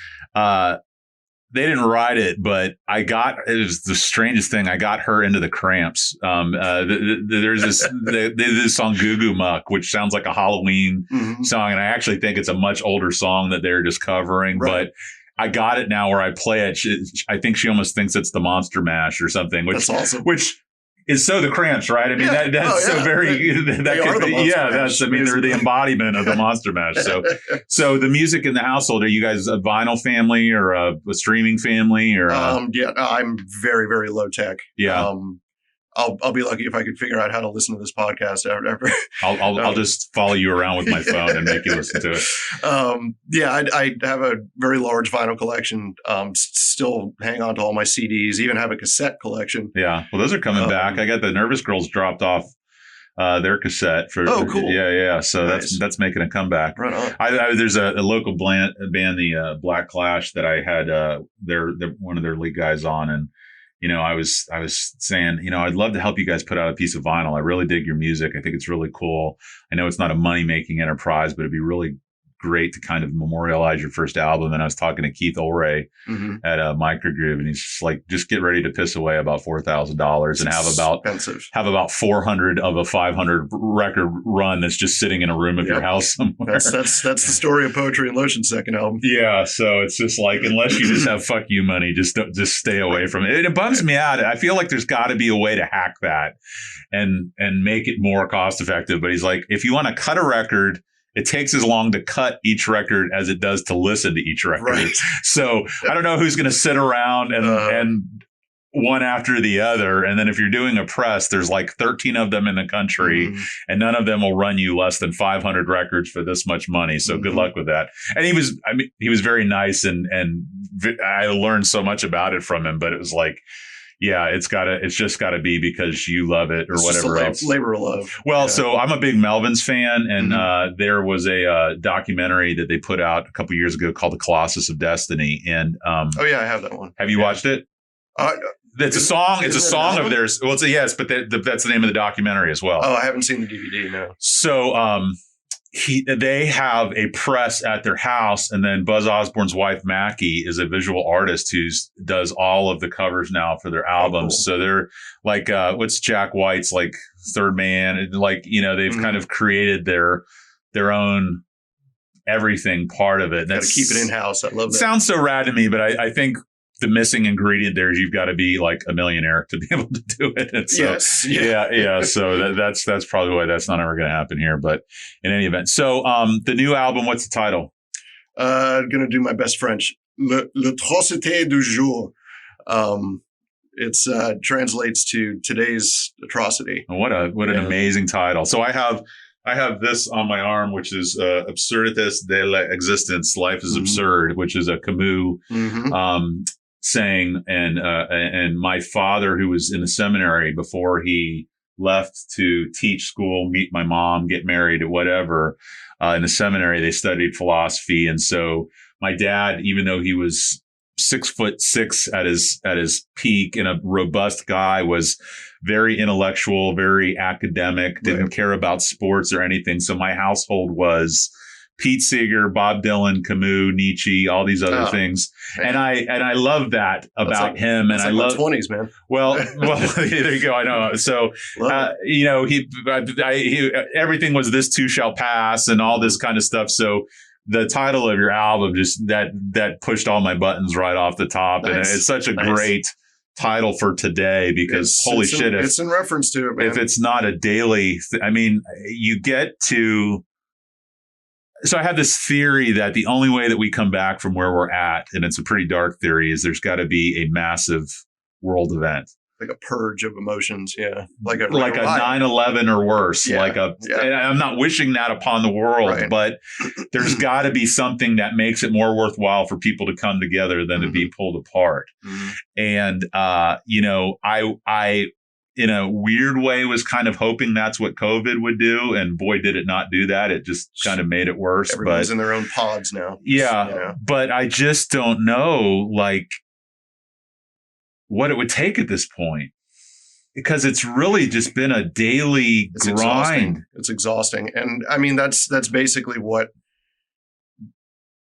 they didn't write it, but it was the strangest thing. I got her into the Cramps. There's this song Goo Goo Muck, which sounds like a Halloween song. And I actually think it's a much older song that they're just covering, but I got it now where I play it. I think she almost thinks it's the Monster Mash or something, which, that's awesome. Which is so the Cramps, right? I mean, that's so very, that could be, they're the embodiment of the Monster Mash. So the music in the household, are you guys a vinyl family or a streaming family or? I'm very, very low tech. Yeah. I'll be lucky if I could figure out how to listen to this podcast after. I'll just follow you around with my phone and make you listen to it. I have a very large vinyl collection. Still hang on to all my CDs. Even have a cassette collection. Yeah, well, those are coming back. I got the Nervous Girls dropped off their cassette for. Oh, cool. Yeah. So that's making a comeback. Right on. There's a local band, the Black Clash, that I had they're one of their lead guys on, and I was saying, I'd love to help you guys put out a piece of vinyl. I really dig your music. I think it's really cool. I know it's not a money-making enterprise, but it'd be really great to kind of memorialize your first album. And I was talking to Keith Ulray at Microgroove, and he's just like, just get ready to piss away about $4,000 and have about 400 of a 500 record run that's just sitting in a room of your house somewhere. That's the story of Poetry and Lotion's second album. Yeah, so it's just like, unless you just have fuck you money, just stay away from it. It bums me out. I feel like there's got to be a way to hack that and make it more cost effective. But he's like, if you want to cut a record, it takes as long to cut each record as it does to listen to each record. Right. So I don't know who's going to sit around and one after the other. And then if you're doing a press, there's like 13 of them in the country, and none of them will run you less than 500 records for this much money. So good luck with that. And he was very nice, and I learned so much about it from him. But it was like, yeah, it's just gotta be because you love it or it's whatever else. Labor of love. Well, so I'm a big Melvins fan, and there was a documentary that they put out a couple years ago called The Colossus of Destiny. And I have that one. Have you watched it? It's a song. It's a song of theirs. Well, it's a yes, but that's the name of the documentary as well. Oh, I haven't seen the DVD. No. So, they have a press at their house, and then Buzz Osborne's wife Mackie is a visual artist who does all of the covers now for their albums. Cool. So they're like, what's Jack White's like Third Man? And like, they've kind of created their own everything part of it. Got to keep it in house. I love that. Sounds so rad to me, but I think the missing ingredient there is you've got to be like a millionaire to be able to do it. And so, Yes. yeah. So that's probably why that's not ever going to happen here. But in any event, so the new album, what's the title? Gonna do my best French. L'atrocité du jour. It's translates to today's atrocity. What an amazing title. So I have this on my arm, which is Absurditas de l'existence. Life is absurd, which is a Camus saying. And my father, who was in the seminary before he left to teach school, meet my mom, get married, or whatever, in the seminary, they studied philosophy. And so my dad, even though he was 6'6" at his peak and a robust guy, was very intellectual, very academic, didn't care about sports or anything. So my household was Pete Seeger, Bob Dylan, Camus, Nietzsche, all these other things. Man. And I love that about him. And I love 20s, man. Well, there you go. I know. So, he everything was This Too Shall Pass and all this kind of stuff. So the title of your album just that pushed all my buttons right off the top. Nice. And it's such a great title for today because holy shit. It's in reference to it, man. If it's not a daily, you get to. So I have this theory that the only way that we come back from where we're at, and it's a pretty dark theory, is there's got to be a massive world event. Like a purge of emotions. Yeah. Like a 9/11 or worse. Yeah. And I'm not wishing that upon the world, but there's got to be something that makes it more worthwhile for people to come together than to be pulled apart. And, I in a weird way was kind of hoping that's what COVID would do. And boy, did it not do that. It just kind of made it worse. Everybody's in their own pods now. Yeah. But I just don't know, what it would take at this point. Because it's really just been a daily grind. It's exhausting. And I mean, that's basically what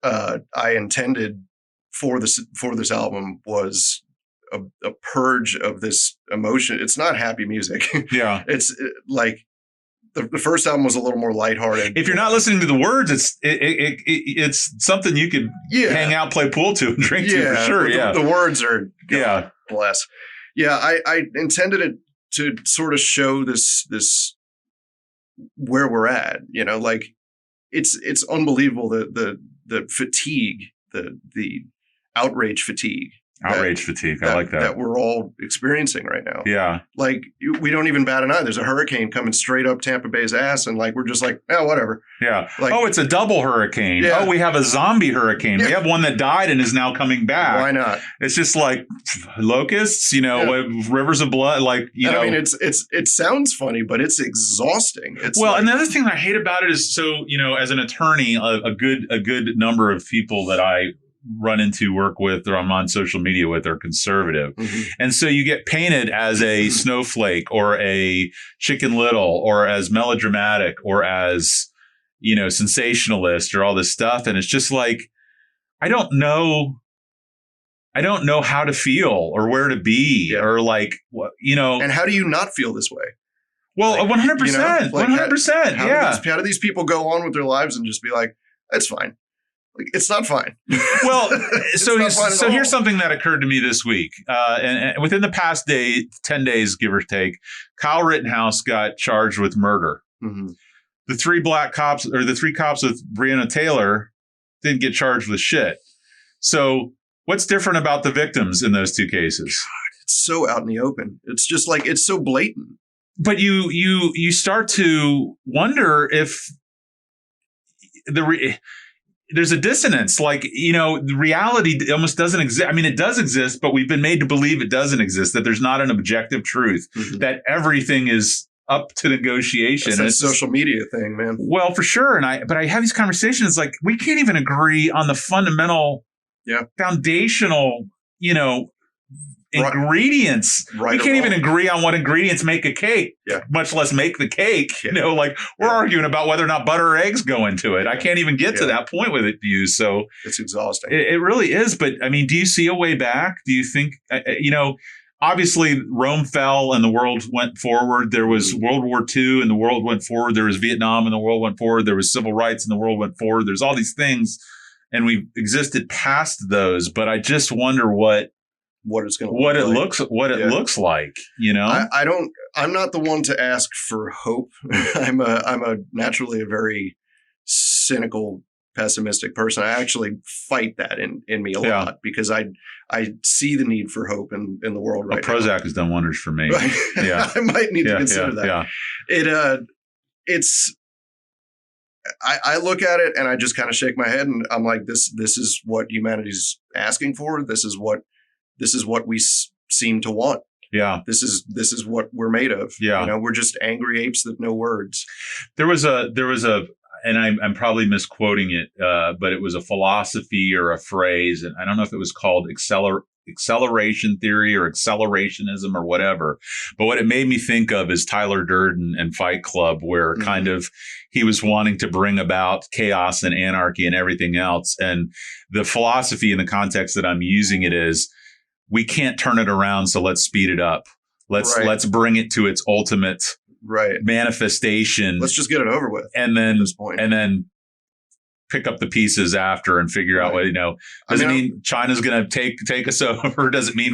I intended for this album was a purge of this emotion. It's not happy music. Yeah. It's like the first album was a little more lighthearted. If you're not listening to the words, it's something you could hang out, play pool to, and drink to for sure. The words are bless. Yeah, I intended it to sort of show this where we're at. It's unbelievable the fatigue, the outrage fatigue. Outrage fatigue. I like that. That we're all experiencing right now. Yeah. We don't even bat an eye. There's a hurricane coming straight up Tampa Bay's ass. And we're just whatever. Yeah. It's a double hurricane. Yeah. Oh, we have a zombie hurricane. Yeah. We have one that died and is now coming back. Why not? It's just like locusts, rivers of blood. It sounds funny, but it's exhausting. And the other thing that I hate about it is, as an attorney, a good number of people that I run into, work with, or I'm on social media with are conservative. And so you get painted as a snowflake or a Chicken Little or as melodramatic or as, sensationalist or all this stuff. And it's just I don't know how to feel or where to be or And how do you not feel this way? Well, 100%, 100%. How do these people go on with their lives and just be like, it's fine? It's not fine. Well, so here's something that occurred to me this week. And within the past 10 days, give or take, Kyle Rittenhouse got charged with murder. The three cops with Breonna Taylor didn't get charged with shit. So what's different about the victims in those two cases? God, it's so out in the open. It's just it's so blatant. But you start to wonder if there's a dissonance, the reality almost doesn't exist. I mean, it does exist, but we've been made to believe it doesn't exist, that there's not an objective truth, that everything is up to negotiation. It's a social media thing, man. Well, for sure. But I have these conversations we can't even agree on the fundamental, foundational, ingredients. Right We or can't even wrong. agree on what ingredients make a cake, Yeah. much less make the cake. Yeah. You know, like we're Yeah. arguing about whether or not butter or eggs go into it. I can't even get to Yeah. that point with it, you. So It's exhausting. it really is. But I mean, do you see a way back? Do you think, obviously Rome fell and the world went forward. There was World War II and the world went forward. There was Vietnam and the world went forward. There was civil rights and the world went forward. There's all these things and we've existed past those. But I just wonder what it's going to looks like, I'm not the one to ask for hope. I'm a naturally a very cynical, pessimistic person. I actually fight that in me a lot because I see the need for hope in the world right now. Prozac has done wonders for me. Yeah. I might need to consider that. Yeah. I look at it and I just kind of shake my head and I'm like, this is what humanity's asking for. This is what we seem to want. Yeah. This is what we're made of. Yeah. We're just angry apes that know words. There was a, and I'm probably misquoting it, but it was a philosophy or a phrase, and I don't know if it was called acceleration theory or accelerationism or whatever. But what it made me think of is Tyler Durden and Fight Club, where kind of he was wanting to bring about chaos and anarchy and everything else. And the philosophy in the context that I'm using it is, we can't turn it around, so let's speed it up. Let's bring it to its ultimate manifestation. Let's just get it over with. And then, at this point. and then pick up the pieces after and figure out what, does it mean China's going to take us over? Does it mean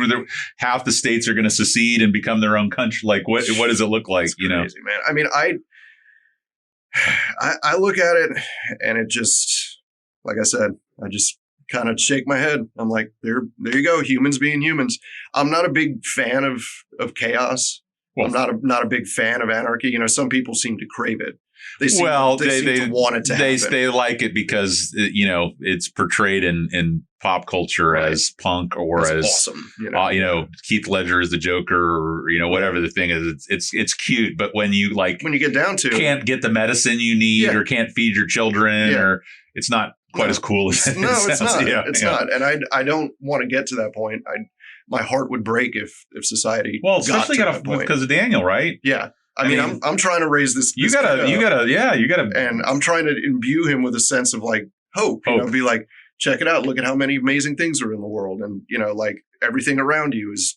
half the states are going to secede and become their own country? Like what does it look like? Crazy, man. I mean, I look at it and it just, like I said, I just kind of shake my head. I'm like, there you go. Humans being humans. I'm not a big fan of chaos. Well, I'm not a big fan of anarchy. Some people seem to crave it. They seem to want it to happen. They like it because it's portrayed in pop culture as punk or as awesome. Keith Ledger is the Joker, or whatever the thing is. It's cute, but when you get down to can't get the medicine you need or can't feed your children or it's not quite as cool as it sounds. It's not. It's not. And I don't want to get to that point. My heart would break if society especially because of Daniel, right? Yeah. I mean, I'm trying to raise this. You gotta, and I'm trying to imbue him with a sense of hope. Be like, check it out. Look at how many amazing things are in the world, and everything around you is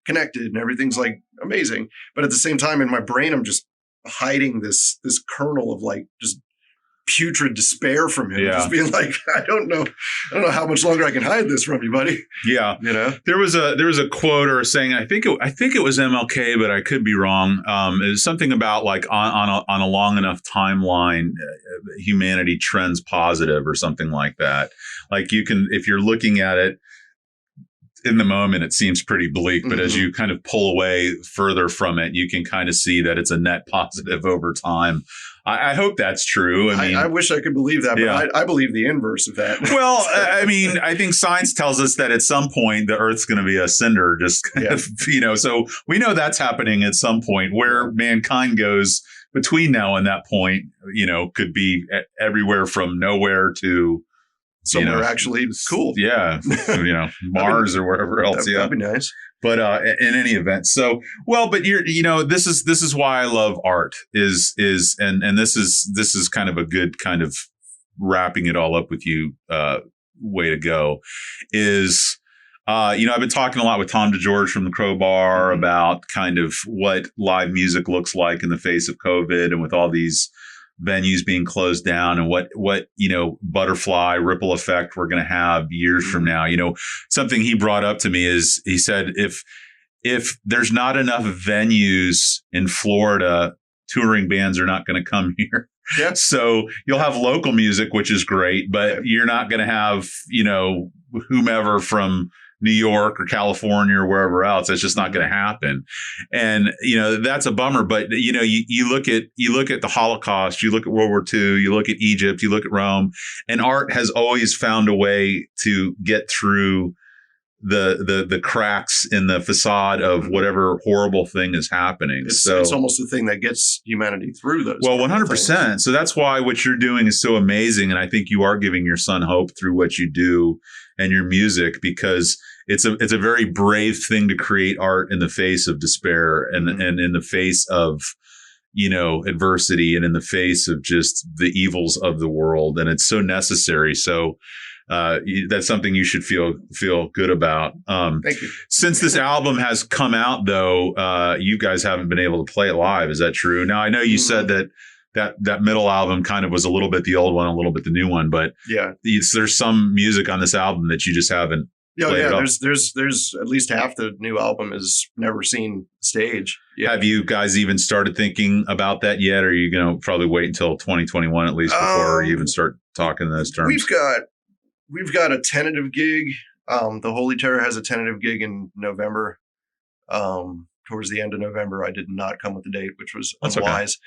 connected, and everything's amazing. But at the same time, in my brain, I'm just hiding this kernel of just putrid despair from him. Just being like, I don't know how much longer I can hide this from you, buddy. Yeah. There was a quote or a saying, I think it was MLK, but I could be wrong. It was something about on a long enough timeline, humanity trends positive or something like that. If you're looking at it in the moment, it seems pretty bleak, but as you kind of pull away further from it, you can kind of see that it's a net positive over time. I hope that's true. I wish I could believe that, but I believe the inverse of that. Well, I think science tells us that at some point the Earth's going to be a cinder, just kind of, so we know that's happening at some point. Where mankind goes between now and that point, could be everywhere from nowhere to somewhere actually cool. Yeah. Mars or wherever else. That'd be nice. But in any event, but this is why I love art and this is kind of a good kind of wrapping it all up with you way to go is I've been talking a lot with Tom DeGeorge from the Crowbar about kind of what live music looks like in the face of COVID and with all these venues being closed down and what butterfly ripple effect we're going to have years from now. Something he brought up to me is he said, if there's not enough venues in Florida, touring bands are not going to come here. Yeah. So you'll have local music, which is great, but you're not going to have, whomever from New York or California or wherever else. That's just not going to happen. And, that's a bummer. But, you look at the Holocaust, you look at World War II, you look at Egypt, you look at Rome, and art has always found a way to get through the cracks in the facade of whatever horrible thing is happening. It's almost the thing that gets humanity through those. Well, 100%. So that's why what you're doing is so amazing. And I think you are giving your son hope through what you do and your music, because it's a very brave thing to create art in the face of despair and in the face of, adversity and in the face of just the evils of the world. And it's so necessary. So, that's something you should feel good about. Thank you. Since this album has come out, though, you guys haven't been able to play it live. Is that true? Now, I know you said that middle album kind of was a little bit the old one, a little bit the new one, but yeah, there's some music on this album that you just haven't. Yeah. There's at least half the new album is never seen stage. Yeah. Have you guys even started thinking about that yet? Or are you going to probably wait until 2021 at least before you even start talking in those terms? We've got a tentative gig. The Holy Terror has a tentative gig in November. Towards the end of November, I did not come with the date, which was unwise.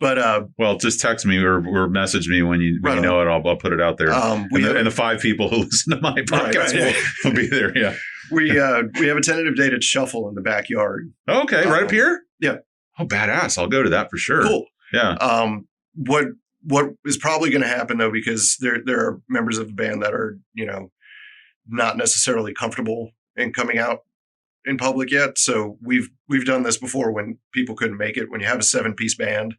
Okay. But well, just text me or message me when you know it. I'll put it out there. And the 5 people who listen to my podcast will be there. Yeah, we have a tentative date at Shuffle in the backyard. Okay, right up here. Yeah. Oh, badass! I'll go to that for sure. Cool. Yeah. What is probably going to happen though, because there are members of the band that are not necessarily comfortable in coming out in public yet. So we've done this before when people couldn't make it. When you have a 7-piece band,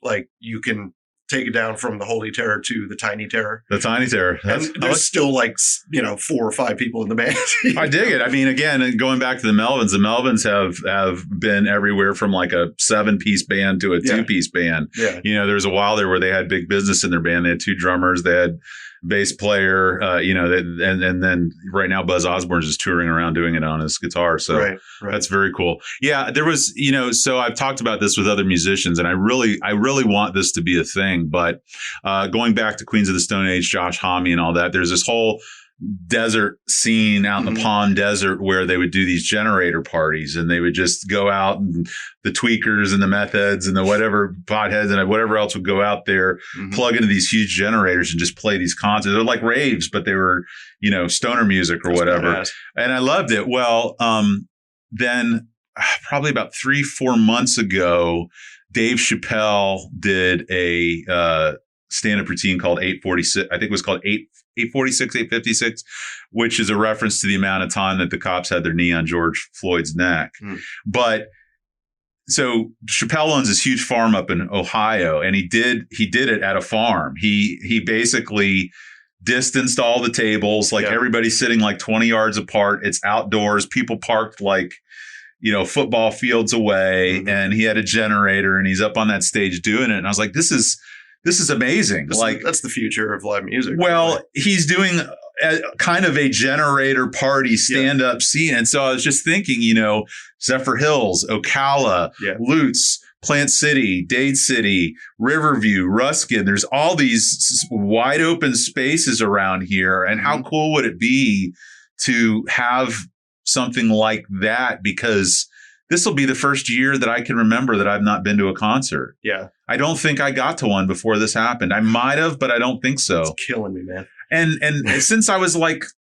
like you can take it down from the Holy Terror to the Tiny Terror. The Tiny Terror. And there's still 4 or 5 people in the band. I dig it. I mean, again, going back to the Melvins have been everywhere from like a 7-piece band to a 2-piece band. Yeah. There's a while there where they had big business in their band. They had 2 drummers. They had bass player, and then right now Buzz Osborne's just touring around doing it on his guitar. So right. That's very cool. Yeah, there was, so I've talked about this with other musicians, and I really want this to be a thing. But going back to Queens of the Stone Age, Josh Homme and all that, there's this whole desert scene out in the Palm Desert where they would do these generator parties, and they would just go out, and the tweakers and the meth heads and the whatever potheads and whatever else would go out there, plug into these huge generators and just play these concerts. They're like raves, but they were, stoner music or whatever. Badass. And I loved it. Well, then probably about 3-4 months ago, Dave Chappelle did a stand-up routine called 846. I think it was called 846, 856, which is a reference to the amount of time that the cops had their knee on George Floyd's neck. But so Chappelle owns this huge farm up in Ohio, and he did it at a farm. He basically distanced all the tables, everybody's sitting 20 yards apart. It's outdoors. People parked football fields away, and he had a generator, and he's up on that stage doing it. And I was like, this is amazing. That's the future of live music. Well, right? He's doing kind of a generator party stand-up scene. And so I was just thinking, Zephyr Hills, Ocala, Lutz, Plant City, Dade City, Riverview, Ruskin. There's all these wide open spaces around here. And how cool would it be to have something like that? Because this will be the first year that I can remember that I've not been to a concert. Yeah. I don't think I got to one before this happened. I might have, but I don't think so. It's killing me, man. And since I was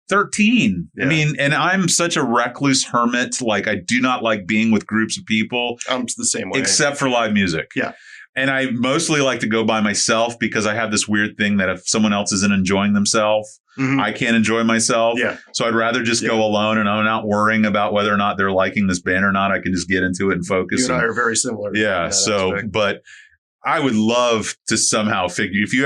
13, I mean, and I'm such a recluse hermit. I do not like being with groups of people. I'm the same way. Except for live music. Yeah. And I mostly like to go by myself because I have this weird thing that if someone else isn't enjoying themselves, I can't enjoy myself. Yeah. So I'd rather just go alone, and I'm not worrying about whether or not they're liking this band or not. I can just get into it and focus. You and I are very similar. Yeah. So, aspect. But I would love to somehow figure, if you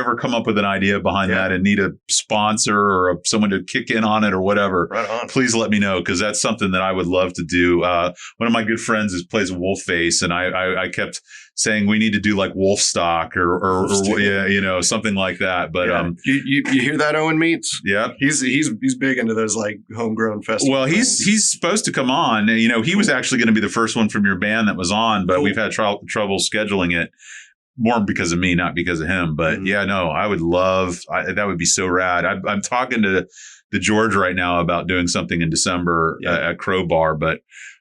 ever come up with an idea behind that and need a sponsor or someone to kick in on it or whatever, please let me know, because that's something that I would love to do. One of my good friends plays a wolf face, and I kept saying we need to do Wolfstock or something like that. But you hear that, Owen Meats? Yeah, he's big into those homegrown festivals. Well, he's supposed to come on. He was actually going to be the first one from your band that was on, but we've had trouble scheduling it. More because of me, not because of him. But I would love. That would be so rad. I'm talking to George right now about doing something in December at Crowbar, but.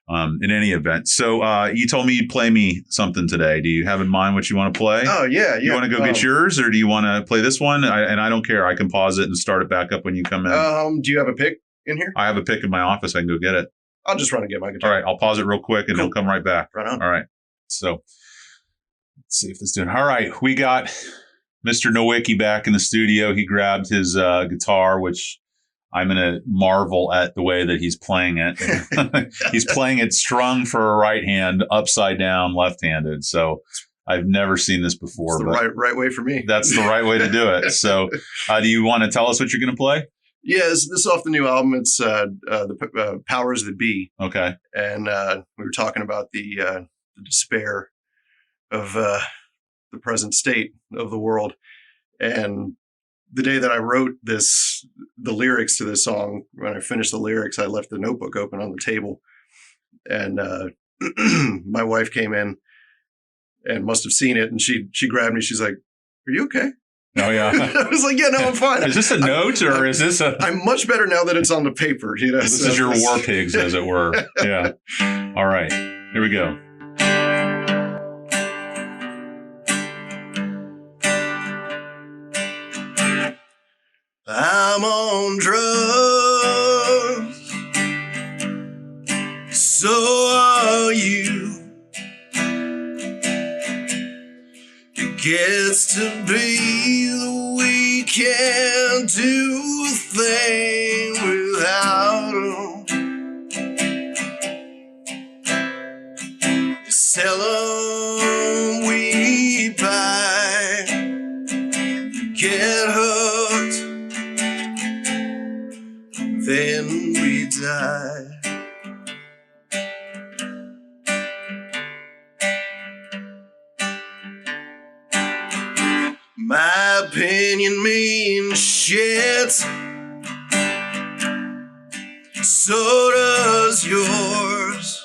In any event. So you told me you'd play me something today. Do you have in mind what you want to play? Oh, yeah. You want to go get yours, or do you want to play this one? I don't care. I can pause it and start it back up when you come in. Do you have a pick in here? I have a pick in my office. I can go get it. I'll just run and get my guitar. All right. I'll pause it real quick, and it'll come right back. Right on. All right. So let's see if this is doing. All right. We got Mr. Nowicki back in the studio. He grabbed his guitar, which I'm going to marvel at the way that he's playing it. He's playing it strung for a right hand, upside down, left-handed. So I've never seen this before. It's the right way for me. That's the right way to do it. So do you want to tell us what you're going to play? Yeah, this is off the new album. It's the Powers That Be. Okay. And we were talking about the despair of the present state of the world. And the day that I wrote the lyrics to this song, when I finished the lyrics, I left the notebook open on the table. And my wife came in and must have seen it. And she grabbed me. She's like, "Are you okay?" Oh, yeah. I was like, "Yeah, no, I'm fine." Is this a note or is this a... I'm much better now that it's on the paper. You know, This is your war pigs, as it were. Yeah. All right. Here we go. I'm on drugs, so are you. It gets to be that we can't do a thing without 'em. Seldom we buy, get hooked, then we die. My opinion means shit, so does yours.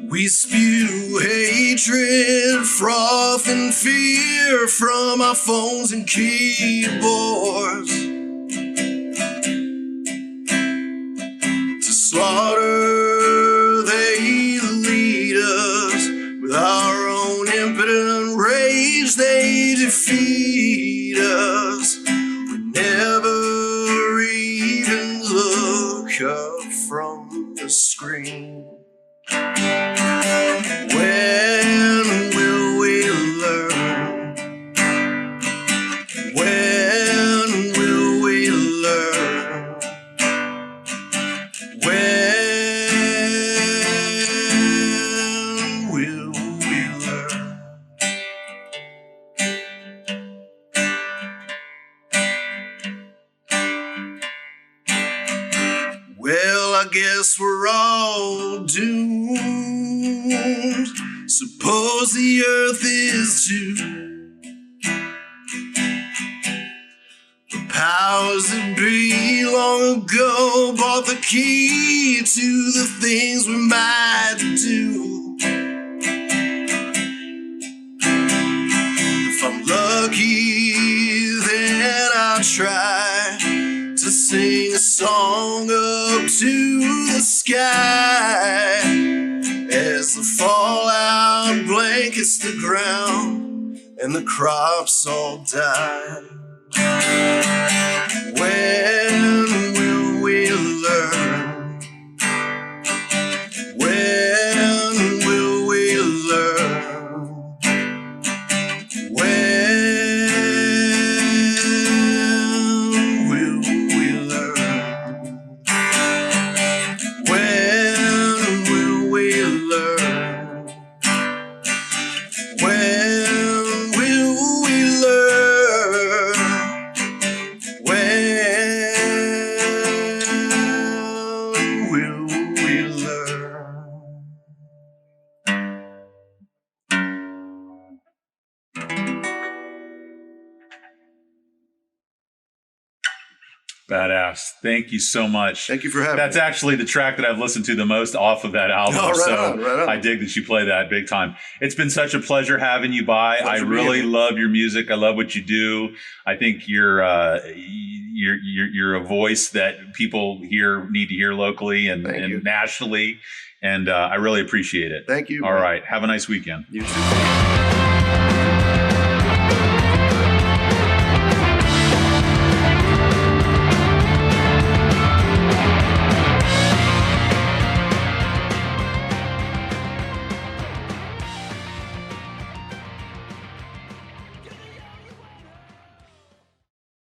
We spew hatred, froth, and fear from our phones and keyboards. To slaughter, they lead us. With our own impotent rage, they defeat us. We never even look up from the screen. When will we learn? When will we learn? When will we learn? Well, I guess we're all doomed. Suppose the earth is too. The powers that be long ago bought the key to the things we might do. If I'm lucky, then I'll try to sing a song up to the sky as the fallout blankets the ground and the crops all die. When will we learn? When will we learn? When will we learn? When will we learn? When will we learn? When will we learn? Badass. Thank you so much. Thank you for having That's me. actually the track that I've listened to the most off of that album. Oh, right so on, right on. I dig that you play that big time. It's been such a pleasure having you by. Pleasure I being really here. love your music. I love what you do. I think you're a voice that people need to hear locally and Thank you. nationally. And I really appreciate it. Thank you. All right. Have a nice weekend. You too.